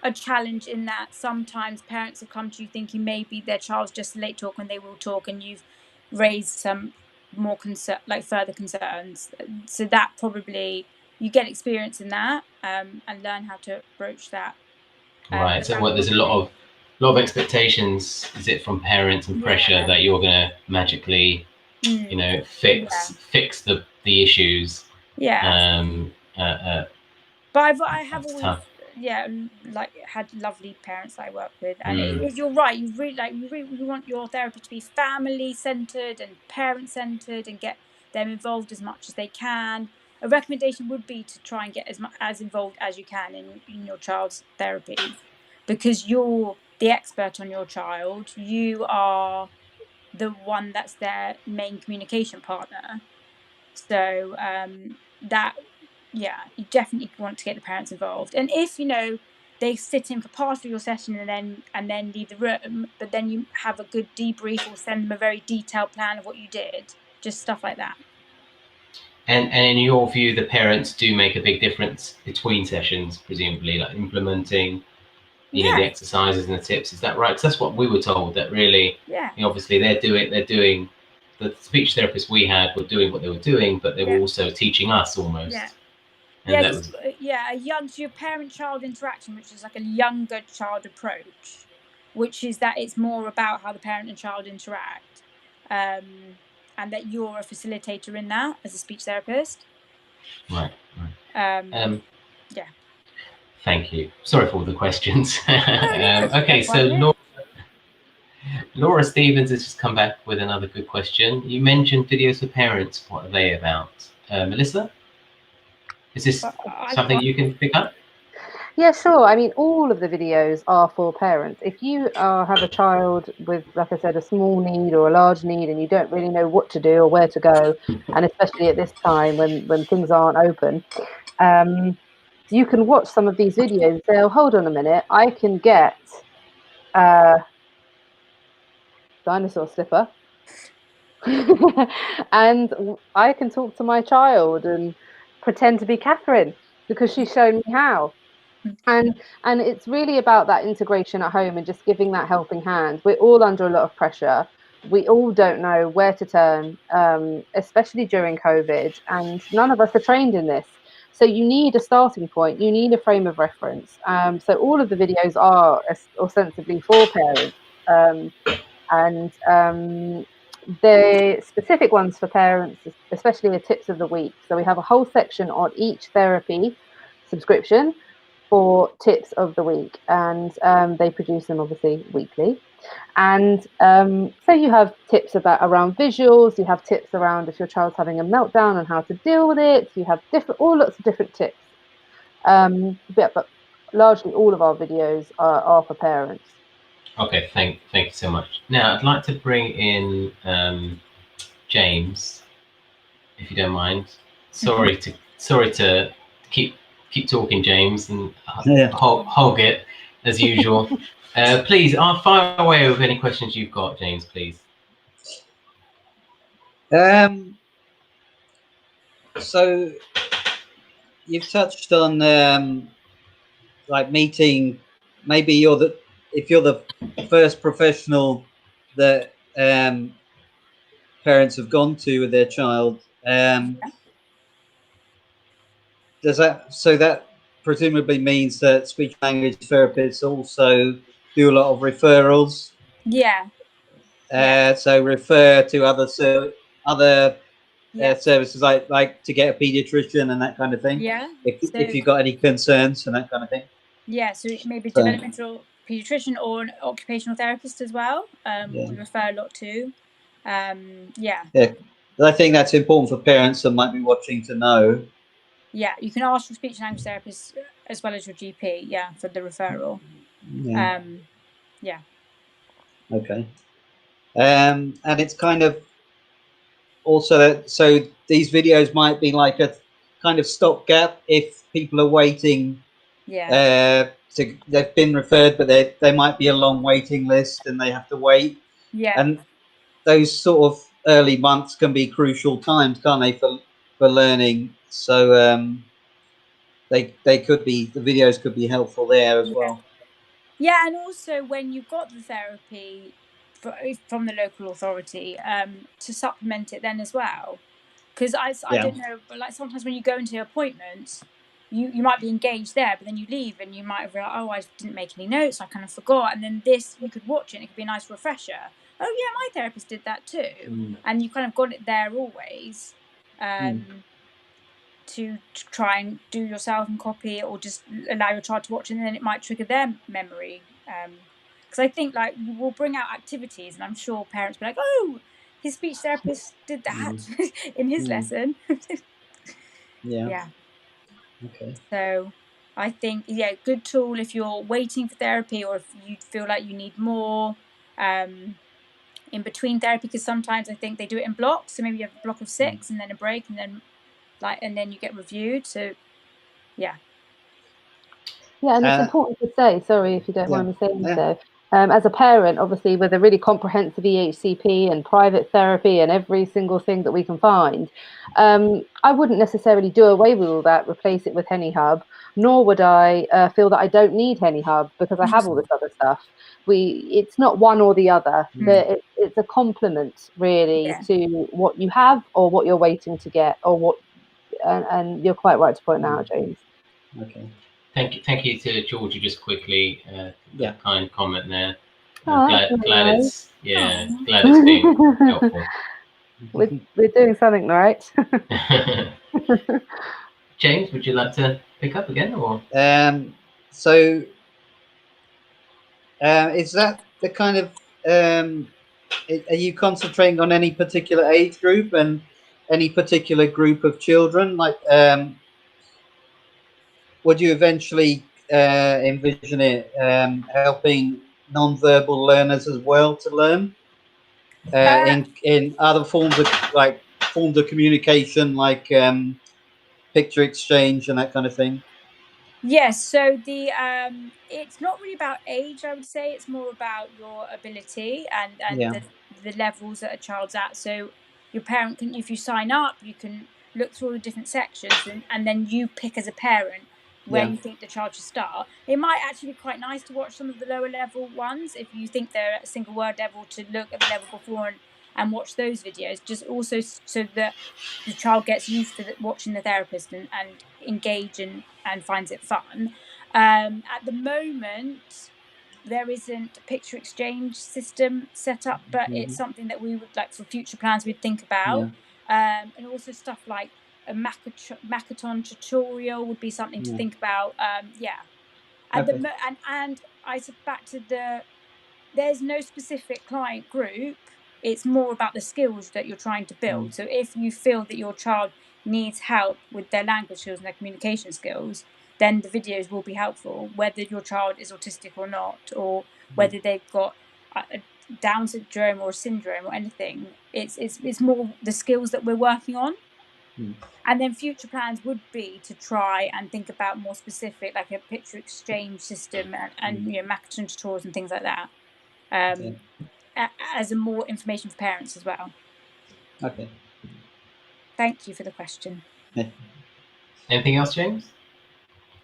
S5: a challenge, in that sometimes parents have come to you thinking maybe their child's just a late talker and they will talk, and you've raised some more further concerns. So that probably, you get experience in that, and learn how to broach that.
S1: Right. So there's a lot of expectations, is it, from parents, and pressure that you're going to magically fix the issues.
S5: But I have always tough. Had lovely parents that I work with, and you're right, you really want your therapy to be family centered and parent centered, and get them involved as much as they can. A recommendation would be to try and get as involved as you can in your child's therapy, because you're the expert on your child. You are the one that's their main communication partner. So you definitely want to get the parents involved. And if they sit in for part of your session and then leave the room, but then you have a good debrief, or send them a very detailed plan of what you did, just stuff like that.
S1: And in your view, the parents do make a big difference between sessions, presumably, like implementing the exercises and the tips. Is that right? Because that's what we were told, that really, obviously they're doing, the speech therapists we had were doing what they were doing, but they were also teaching us almost.
S5: Your parent-child interaction, which is like a younger child approach, which is that it's more about how the parent and child interact, and that you're a facilitator in that as a speech therapist.
S1: Right. Thank you. Sorry for all the questions. Okay, so Laura Stevens has just come back with another good question. You mentioned videos for parents. What are they about? Melissa, is this something you can pick up?
S2: Yeah, sure. I mean, all of the videos are for parents. If you have a child with, like I said, a small need or a large need, and you don't really know what to do or where to go, and especially at this time when things aren't open, you can watch some of these videos and say, oh, hold on a minute, I can get dinosaur slipper and I can talk to my child and pretend to be Kathryn because she's shown me how. And it's really about that integration at home and just giving that helping hand. We're all under a lot of pressure. We all don't know where to turn, especially during COVID, and none of us are trained in this. So you need a starting point. You need a frame of reference. So all of the videos are ostensibly for parents, and the specific ones for parents, especially the tips of the week. So we have a whole section on each therapy subscription for tips of the week, and they produce them obviously weekly. And so you have tips around visuals, you have tips around if your child's having a meltdown and how to deal with it, you have lots of different tips, but largely all of our videos are for parents.
S1: Okay, thank you so much. Now I'd like to bring in James, if you don't mind. Sorry to keep talking, James, and hog it as usual. Please, fire away with any questions you've got, James, please.
S3: So you've touched on like meeting. Maybe if you're the first professional that parents have gone to with their child. Does that presumably means that speech language therapists also do a lot of referrals?
S5: Yeah.
S3: So refer to other services like to get a pediatrician and that kind of thing.
S5: Yeah.
S3: If you've got any concerns and that kind of thing.
S5: Yeah. So maybe developmental pediatrician or an occupational therapist as well. We refer a lot to. Yeah.
S3: I think that's important for parents that might be watching to know.
S5: Yeah, you can ask your speech and language therapist as well as your GP. Yeah, for the referral.
S3: Yeah.
S5: Yeah.
S3: Okay. And it's kind of also so these videos might be like a kind of stopgap if people are waiting.
S5: Yeah.
S3: They've been referred, but they might be a long waiting list and they have to wait.
S5: Yeah.
S3: And those sort of early months can be crucial times, can't they, for learning? So the videos could be helpful there as well.
S5: Yeah, and also when you've got the therapy from the local authority, to supplement it then as well. Because I don't know, but like sometimes when you go into appointments, you might be engaged there, but then you leave and you might have realized, oh, I didn't make any notes, I kind of forgot. And then this, you could watch it and it could be a nice refresher. Oh yeah, my therapist did that too. And you kind of got it there always. To try and do yourself and copy it, or just allow your child to watch it, and then it might trigger their memory. Because I think like we'll bring out activities, and I'm sure parents will be like, oh, his speech therapist did that in his lesson. Yeah.
S3: Okay.
S5: So I think, good tool if you're waiting for therapy, or if you feel like you need more in between therapy, because sometimes I think they do it in blocks. So maybe you have a block of 6 and then a break, and then you get reviewed. So yeah,
S2: and it's important to say, sorry if you don't mind me saying so, as a parent, obviously with a really comprehensive EHCP and private therapy and every single thing that we can find, I wouldn't necessarily do away with all that, replace it with Hennie Hub, nor would I feel that I don't need Hennie Hub because I have all this other stuff. It's not one or the other. It's a complement really to what you have or what you're waiting to get, or what. And you're quite right to point out, James.
S3: Okay.
S1: Thank you to Georgie just quickly. Kind comment there.
S2: Glad
S1: it's being helpful.
S2: We're doing something right.
S1: James, would you like to pick up again, or?
S3: So is that the kind of are you concentrating on any particular age group and any particular group of children? Like, would you eventually envision it helping non-verbal learners as well to learn in other forms of communication, like picture exchange and that kind of thing?
S5: Yes, so the it's not really about age, I would say. It's more about your ability and
S3: Yeah.
S5: the levels that a child's at. So your parent can, if you sign up, you can look through all the different sections and then you pick as a parent where
S3: Yeah.
S5: you think the child should start. It might actually be quite nice to watch some of the lower level ones if you think they're at a single word level, to look at the level before and watch those videos, just also so that the child gets used to watching the therapist and engage and finds it fun. At the moment, there isn't a picture exchange system set up, but it's something that we would like for future plans we'd think about.
S3: Yeah.
S5: And also stuff like a Makaton tutorial would be something to think about. Yeah. At
S3: Okay.
S5: the and I said back to there's no specific client group. It's more about the skills that you're trying to build. So if you feel that your child needs help with their language skills and their communication skills, then the videos will be helpful, whether your child is autistic or not, or whether they've got a Down syndrome or a syndrome or anything. It's more the skills that we're working on. And then future plans would be to try and think about more specific, like a picture exchange system and you know, Makaton tutorials and things like that. As a more information for parents as well.
S3: Okay.
S5: Thank you for the question.
S1: Anything else, James?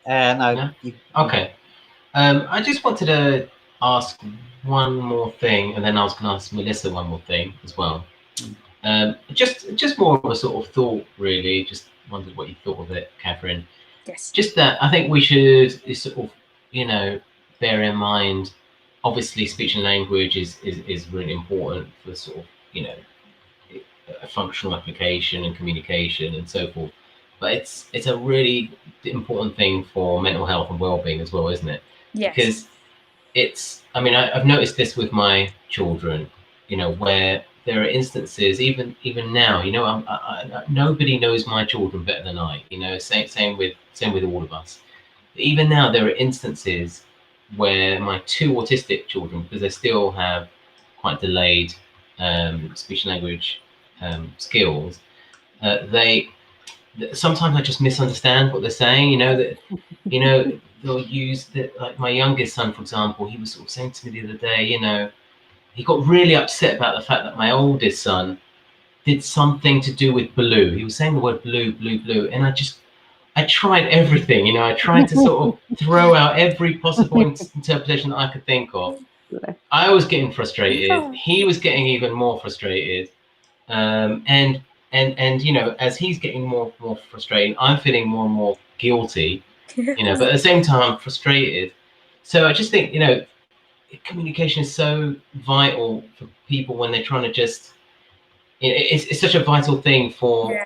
S3: No.
S1: Okay. I just wanted to ask one more thing, and then I was going to ask Melissa one more thing as well. Just more of a sort of thought, really. Just wondered what you thought of it, Kathryn.
S5: Yes.
S1: Just that I think we should sort of, you know, bear in mind. Obviously, speech and language is really important for sort of, you know, a functional application and communication and so forth. But it's a really important thing for mental health and well-being as well, isn't it?
S5: Yes.
S1: Because it's, I mean, I've noticed this with my children, you know, where there are instances, even now, you know, nobody knows my children better than I, you know, same with all of us. But even now, there are instances where my two autistic children, because they still have quite delayed speech and language skills, sometimes I just misunderstand what they're saying. You know that, you know, they'll use like my youngest son, for example. He was sort of saying to me the other day, you know, he got really upset about the fact that my oldest son did something to do with blue. He was saying the word blue, blue, blue, and I tried everything. You know, I tried to sort of throw out every possible interpretation that I could think of. I was getting frustrated. He was getting even more frustrated. And you know, as he's getting more frustrated, I'm feeling more and more guilty, you know, but at the same time I'm frustrated. So I just think, you know, communication is so vital for people when they're trying to just, it's such a vital thing for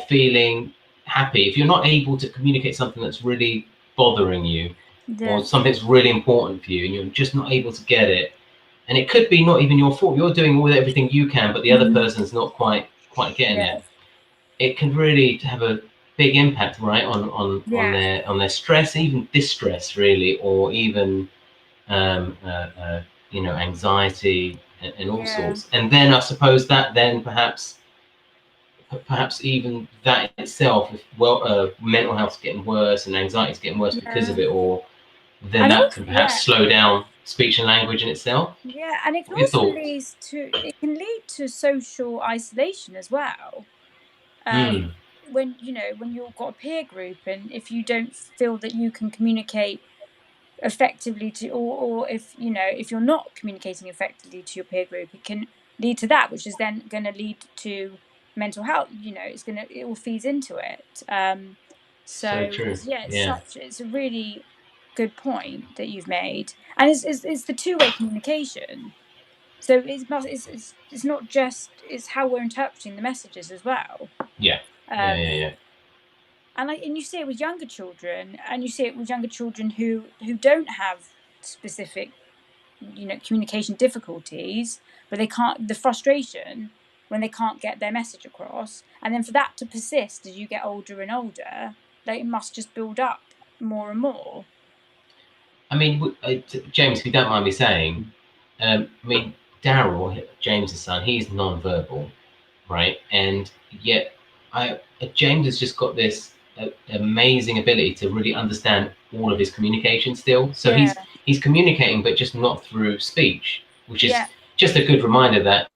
S1: feeling happy. If you're not able to communicate something that's really bothering you or something that's really important for you and you're just not able to get it, and it could be not even your fault, you're doing everything you can, but the other person's not quite getting it. It can really have a big impact, right, on their stress, even distress, really, or even you know, anxiety and all sorts. And then I suppose that then perhaps even that itself, if mental health's getting worse and anxiety's getting worse because of it, or then and that also, can perhaps slow down speech and language in itself.
S5: Yeah, and it can also lead to social isolation as well. When you've got a peer group, and if you don't feel that you can communicate effectively to, or if you're not communicating effectively to your peer group, it can lead to that, which is then going to lead to mental health. You know, it all feeds into it. So
S1: true.
S5: It's a really good point that you've made, and it's the two-way communication. So it's not just, it's how we're interpreting the messages as well.
S1: Yeah.
S5: And you see it with younger children, and you see it with younger children who don't have specific communication difficulties, but they can't, the frustration when they can't get their message across, and then for that to persist as you get older and older, like, it must just build up more and more.
S1: I mean, James, if you don't mind me saying, I mean, Daryl, James's son, he's non-verbal, right? And yet, James has just got this amazing ability to really understand all of his communication still. So he's communicating, but just not through speech, which is just a good reminder that,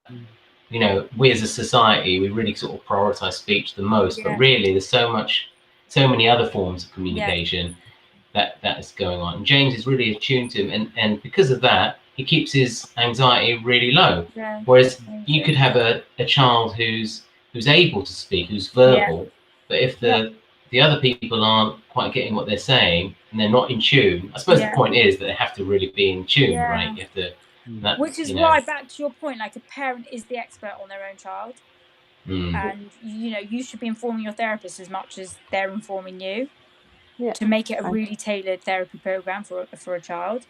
S1: we as a society, we really sort of prioritize speech the most, but really there's so many other forms of communication that is going on. And James is really attuned to him, and because of that, he keeps his anxiety really low. Whereas you could have a child who's able to speak, who's verbal, but if the other people aren't quite getting what they're saying and they're not in tune, I suppose the point is that they have to really be in tune, right? You have to.
S5: Which is why, back to your point, like, a parent is the expert on their own child, and you should be informing your therapist as much as they're informing you, to make it a really tailored therapy program for a child.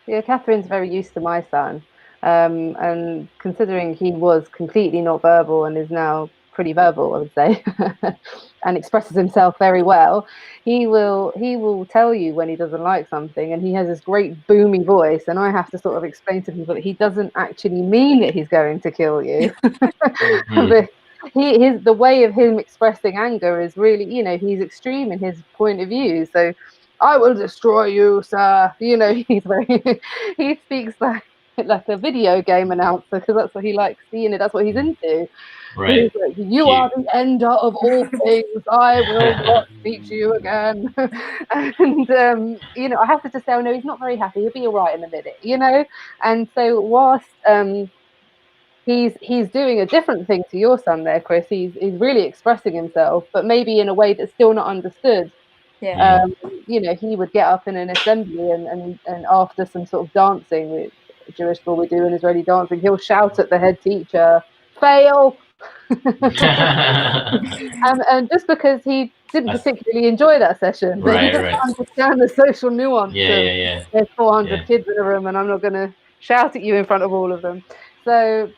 S2: Yeah, Kathryn's very used to my son, and considering he was completely not verbal and is now pretty verbal, I would say, and expresses himself very well, he will tell you when he doesn't like something, and he has this great boomy voice, and I have to sort of explain to people that he doesn't actually mean that he's going to kill you. But the way of him expressing anger is really, he's extreme in his point of view. So, I will destroy you, sir. He's he speaks like a video game announcer, because that's what he likes. That's what he's into.
S1: Right.
S2: He's like, you are the ender of all things. I will not speak to you again. And I have to just say, oh no, he's not very happy. He'll be all right in a minute, And so whilst he's doing a different thing to your son there, Chris. He's really expressing himself, but maybe in a way that's still not understood. He would get up in an assembly and after some sort of dancing, with Jewish school we do, and Israeli dancing, he'll shout at the head teacher, "Fail!" and just because he didn't particularly enjoy that session, but he doesn't understand the social nuance. There's 400 kids in a room, and I'm not going to shout at you in front of all of them. So.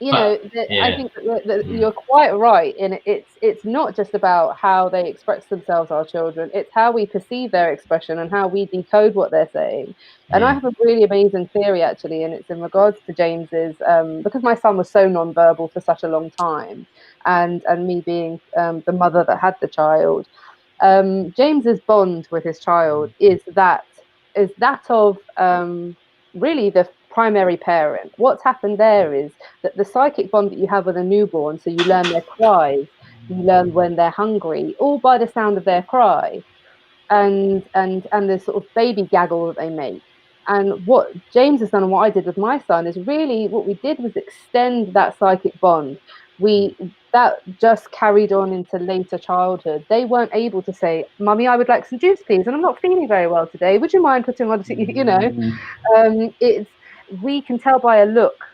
S2: I think that you're quite right in it's not just about how they express themselves, our children. It's how we perceive their expression and how we decode what they're saying. And I have a really amazing theory, actually, and it's in regards to James's, because my son was so non-verbal for such a long time, and me being the mother that had the child, James's bond with his child is that of really the primary parent. What's happened there is that the psychic bond that you have with a newborn, so you learn their cries, you learn when they're hungry, all by the sound of their cry, and the sort of baby gaggle that they make. And what James has done and what I did with my son is really what we did was extend that psychic bond. That just carried on into later childhood. They weren't able to say, "Mummy, I would like some juice, please, and I'm not feeling very well today. Would you mind putting on?" We can tell by a look,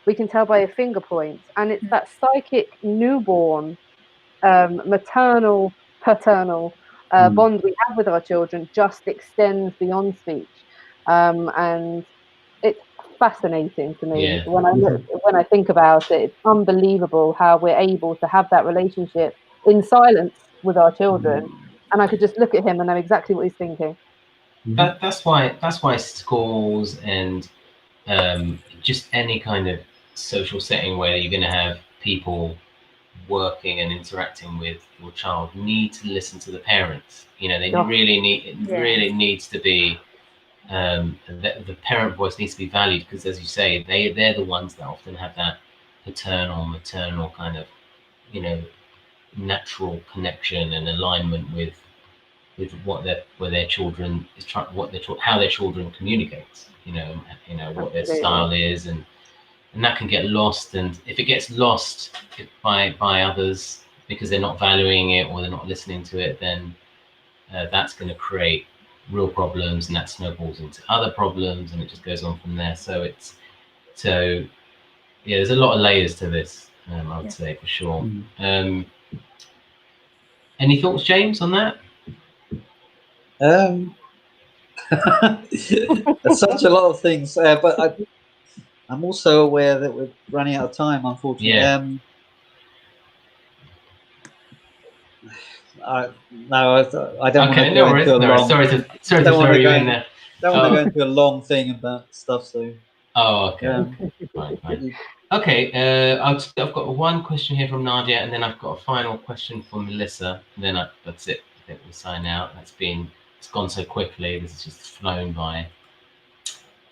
S2: we can tell by a finger point, and it's that psychic newborn, maternal, paternal bond we have with our children just extends beyond speech, and it's fascinating to me when I think about it. It's unbelievable how we're able to have that relationship in silence with our children, and I could just look at him and know exactly what he's thinking.
S1: That's why schools and just any kind of social setting where you're going to have people working and interacting with your child need to listen to the parents. They really need. It really needs to be. The parent voice needs to be valued, because, as you say, they're the ones that often have that paternal, maternal kind of, natural connection and alignment with what their children is trying, how their children communicate. What their style is, and that can get lost. And if it gets lost by others because they're not valuing it or they're not listening to it, then that's going to create real problems, and that snowballs into other problems, and it just goes on from there. So there's a lot of layers to this, I would say, for sure. Any thoughts, James, on that?
S3: There's such a lot of things, but I'm also aware that we're running out of time, unfortunately.
S1: Yeah.
S3: No, I don't want to go into a long.
S1: Sorry to throw you in there.
S3: Don't want to go into a long thing about stuff. So.
S1: Oh, okay. Fine. Okay. I've got one question here from Nadia, and then I've got a final question from Melissa. And then that's it. I think we'll sign out. It's gone so quickly. This has just flown by.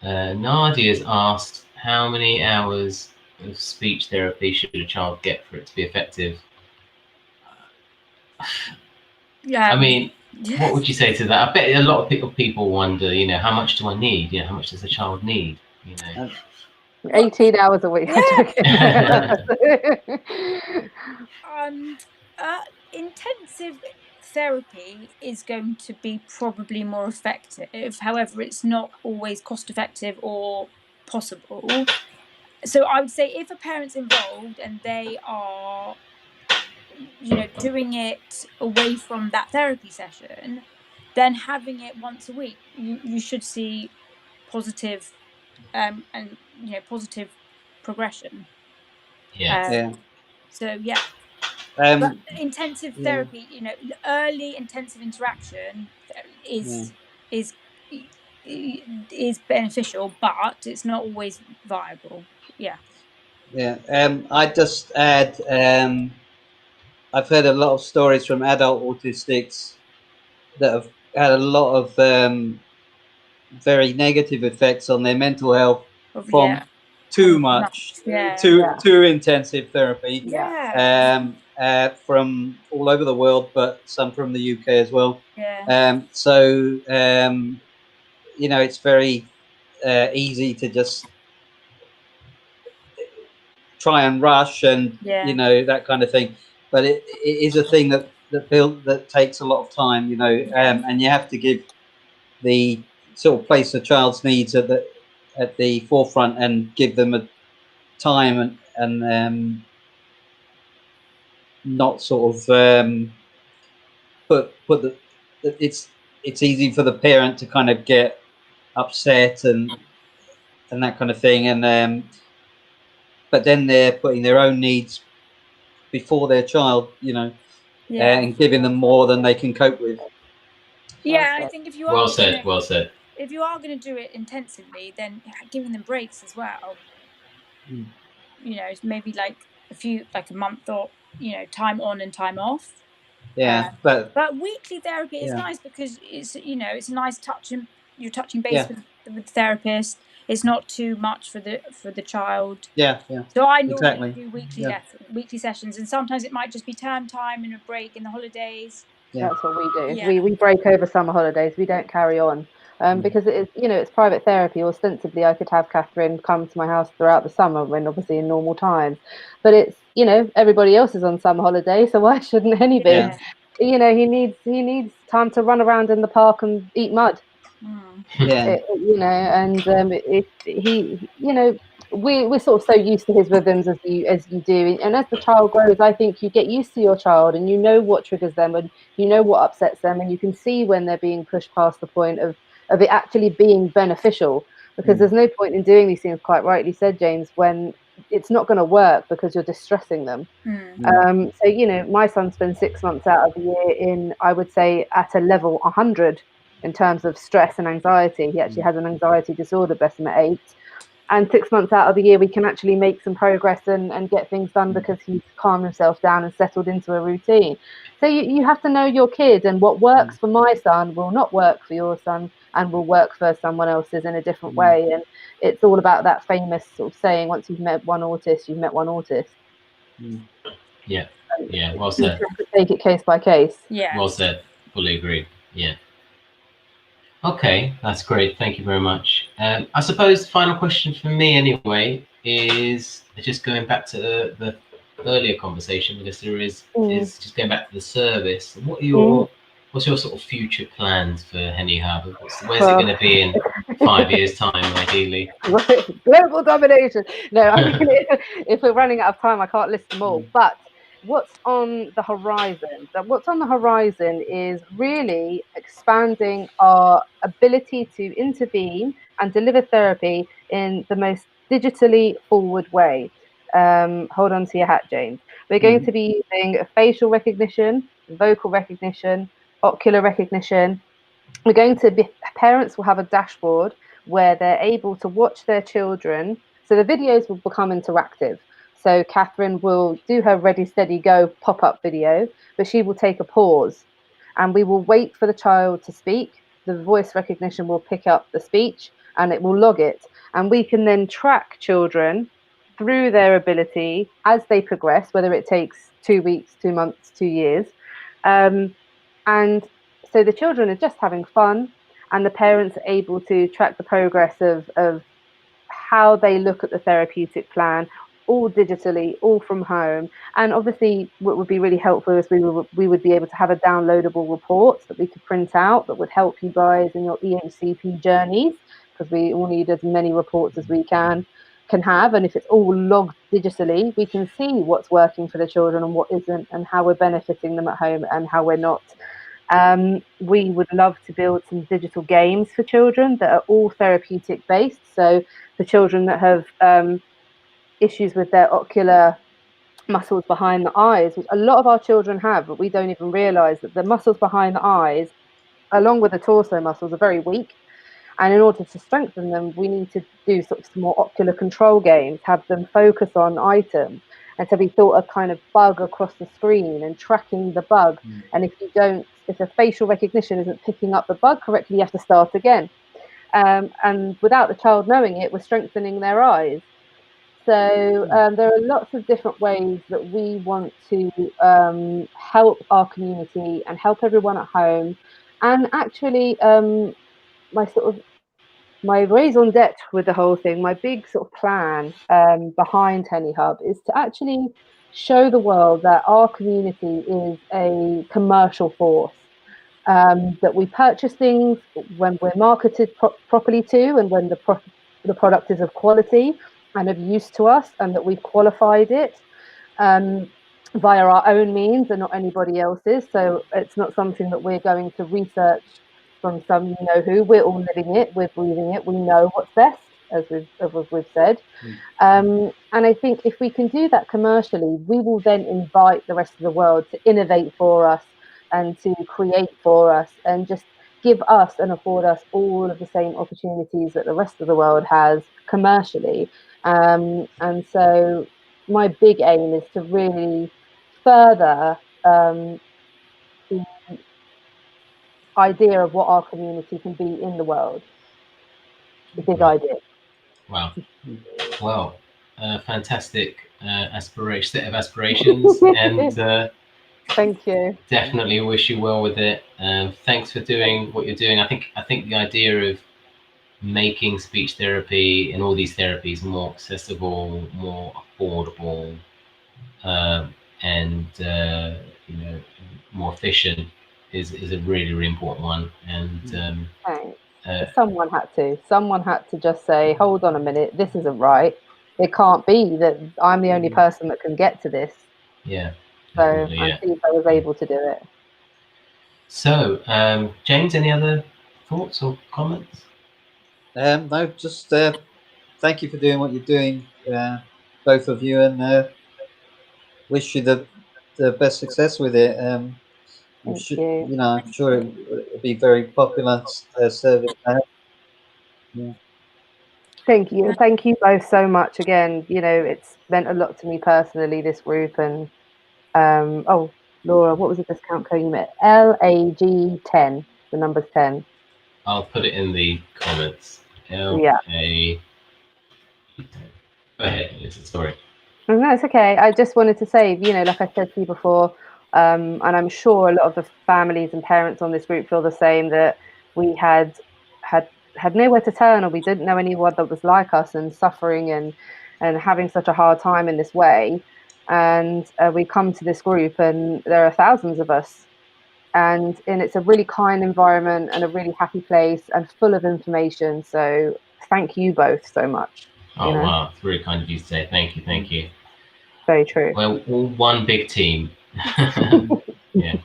S1: Nadia's asked, how many hours of speech therapy should a child get for it to be effective?
S5: Yeah.
S1: I mean, what would you say to that? I bet a lot of people wonder, how much do I need? How much does a child need?
S2: 18 hours a week.
S5: Yeah. Intensive therapy is going to be probably more effective. However, it's not always cost effective or possible. So I would say if a parent's involved and they are, doing it away from that therapy session, then having it once a week, you should see positive and positive progression. So but intensive therapy, early intensive interaction is beneficial, but it's not always viable.
S3: I'd just add, I've heard a lot of stories from adult autistics that have had a lot of very negative effects on their mental health from too much, too intensive therapy. From all over the world, but some from the UK as well. So it's very easy to just try and rush and that kind of thing. But it is a thing that takes a lot of time, and you have to give the sort of place the child's needs at the forefront and give them a time and not sort of put the it's easy for the parent to kind of get upset and that kind of thing, and but then they're putting their own needs before their child, and giving them more than they can cope with.
S5: I think if you are
S1: well said.
S5: If you are going to do it intensively, then giving them breaks as well. Maybe like a month or time on and time off. But weekly therapy is nice because it's it's a nice touch, and you're touching base with the therapist. It's not too much for the child. So I normally do weekly sessions, and sometimes it might just be term time and a break in the holidays.
S2: That's what we do. We break over summer holidays. We don't carry on because it is, it's private therapy. Ostensibly, I could have Kathryn come to my house throughout the summer when obviously in normal times, but it's everybody else is on summer holiday, so why shouldn't Hennie be? He needs time to run around in the park and eat mud. We're sort of so used to his rhythms as you do, and as the child grows, I think you get used to your child, and what triggers them, and what upsets them, and you can see when they're being pushed past the point of it actually being beneficial, because there's no point in doing these things, quite rightly said, James, when it's not going to work because you're distressing them. So my son spends 6 months out of the year in, I would say, at a level 100 in terms of stress and anxiety. He actually has an anxiety disorder, bless him, at 8. And 6 months out of the year, we can actually make some progress and get things done because he's calmed himself down and settled into a routine. So you have to know your kid, and what works for my son will not work for your son and will work for someone else's in a different way. And it's all about that famous sort of saying, once you've met one autist, you've met one autist.
S1: Yeah, well said.
S2: You have to take it case by case.
S1: Well said. Fully agree. Okay, that's great. Thank you very much. I suppose the final question for me anyway is just going back to the earlier conversation, Melissa, is just going back to the service. What's your sort of future plans for Hennie Hub? Where's it going to be in 5 years' time, ideally?
S2: Global domination. No, I mean, if we're running out of time, I can't list them all. But what's on the horizon? What's on the horizon is really expanding our ability to intervene and deliver therapy in the most digitally forward way. Hold on to your hat, James. We're going to be using facial recognition, vocal recognition, ocular recognition. We're going to be, parents will have a dashboard where they're able to watch their children. So the videos will become interactive. So Kathryn will do her ready, steady, go pop-up video, but she will take a pause and we will wait for the child to speak. The voice recognition will pick up the speech and it will log it. And we can then track children through their ability as they progress, whether it takes 2 weeks, 2 months, 2 years. And so the children are just having fun and the parents are able to track the progress of how they look at the therapeutic plan, all digitally, all from home. And obviously what would be really helpful is we would be able to have a downloadable report that we could print out that would help you guys in your EHCP journeys, because we all need as many reports as we can have, and if it's all logged digitally, we can see what's working for the children and what isn't, and how we're benefiting them at home and how we're not. We would love to build some digital games for children that are all therapeutic based. So for children that have issues with their ocular muscles behind the eyes, which a lot of our children have, but we don't even realize that the muscles behind the eyes, along with the torso muscles, are very weak. And in order to strengthen them, we need to do sort of some more ocular control games, have them focus on items. And so we thought a kind of bug across the screen and tracking the bug. And if the facial recognition isn't picking up the bug correctly, you have to start again. And without the child knowing it, we're strengthening their eyes. So there are lots of different ways that we want to help our community and help everyone at home. And actually, my raison d'etre with the whole thing, my big sort of plan behind Hennie Hub is to actually show the world that our community is a commercial force, that we purchase things when we're marketed properly to, and when the product is of quality and of use to us, and that we've qualified it via our own means and not anybody else's. So it's not something that we're going to research from some who. We're all living it, we're breathing it, we know what's best, as we've said. And I think if we can do that commercially, we will then invite the rest of the world to innovate for us and to create for us and just give us and afford us all of the same opportunities that the rest of the world has commercially. And so my big aim is to really further the idea of what our community can be in the world. The big idea.
S1: Wow. Well, fantastic set of aspirations, and
S2: thank you.
S1: Definitely wish you well with it. Thanks for doing what you're doing. I think the idea of making speech therapy and all these therapies more accessible, more affordable, and more efficient is a really, really important one. And
S2: someone had to just say, hold on a minute, this isn't right. It can't be that I'm the only person that can get to this.
S1: Yeah.
S2: So I'm pleased I was able to do it.
S1: So, James, any other thoughts or comments?
S3: No, just thank you for doing what you're doing, both of you, and wish you the best success with it. I'm sure it'll be very popular service. Yeah.
S2: Thank you both so much. Again, it's meant a lot to me personally, this group. And Laura, what was the discount code you met? LAG10, the number's 10.
S1: I'll put it in the comments.
S2: Yeah.
S1: Go ahead, sorry.
S2: No, it's okay. I just wanted to say, like I said to you before, and I'm sure a lot of the families and parents on this group feel the same, that we had nowhere to turn, or we didn't know anyone that was like us and suffering and having such a hard time in this way. And we come to this group and there are thousands of us, and it's a really kind environment and a really happy place and full of information. So thank you both so much.
S1: Oh, wow. It's really kind of you to say. Thank you.
S2: Very true.
S1: We're all one big team. Yeah.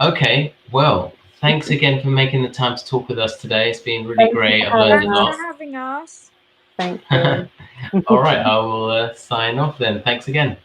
S1: Okay. Well, thanks again for making the time to talk with us today. It's been really great. I've learned a lot.
S5: Thanks for having us.
S2: Thank you.
S1: All right. I will sign off then. Thanks again.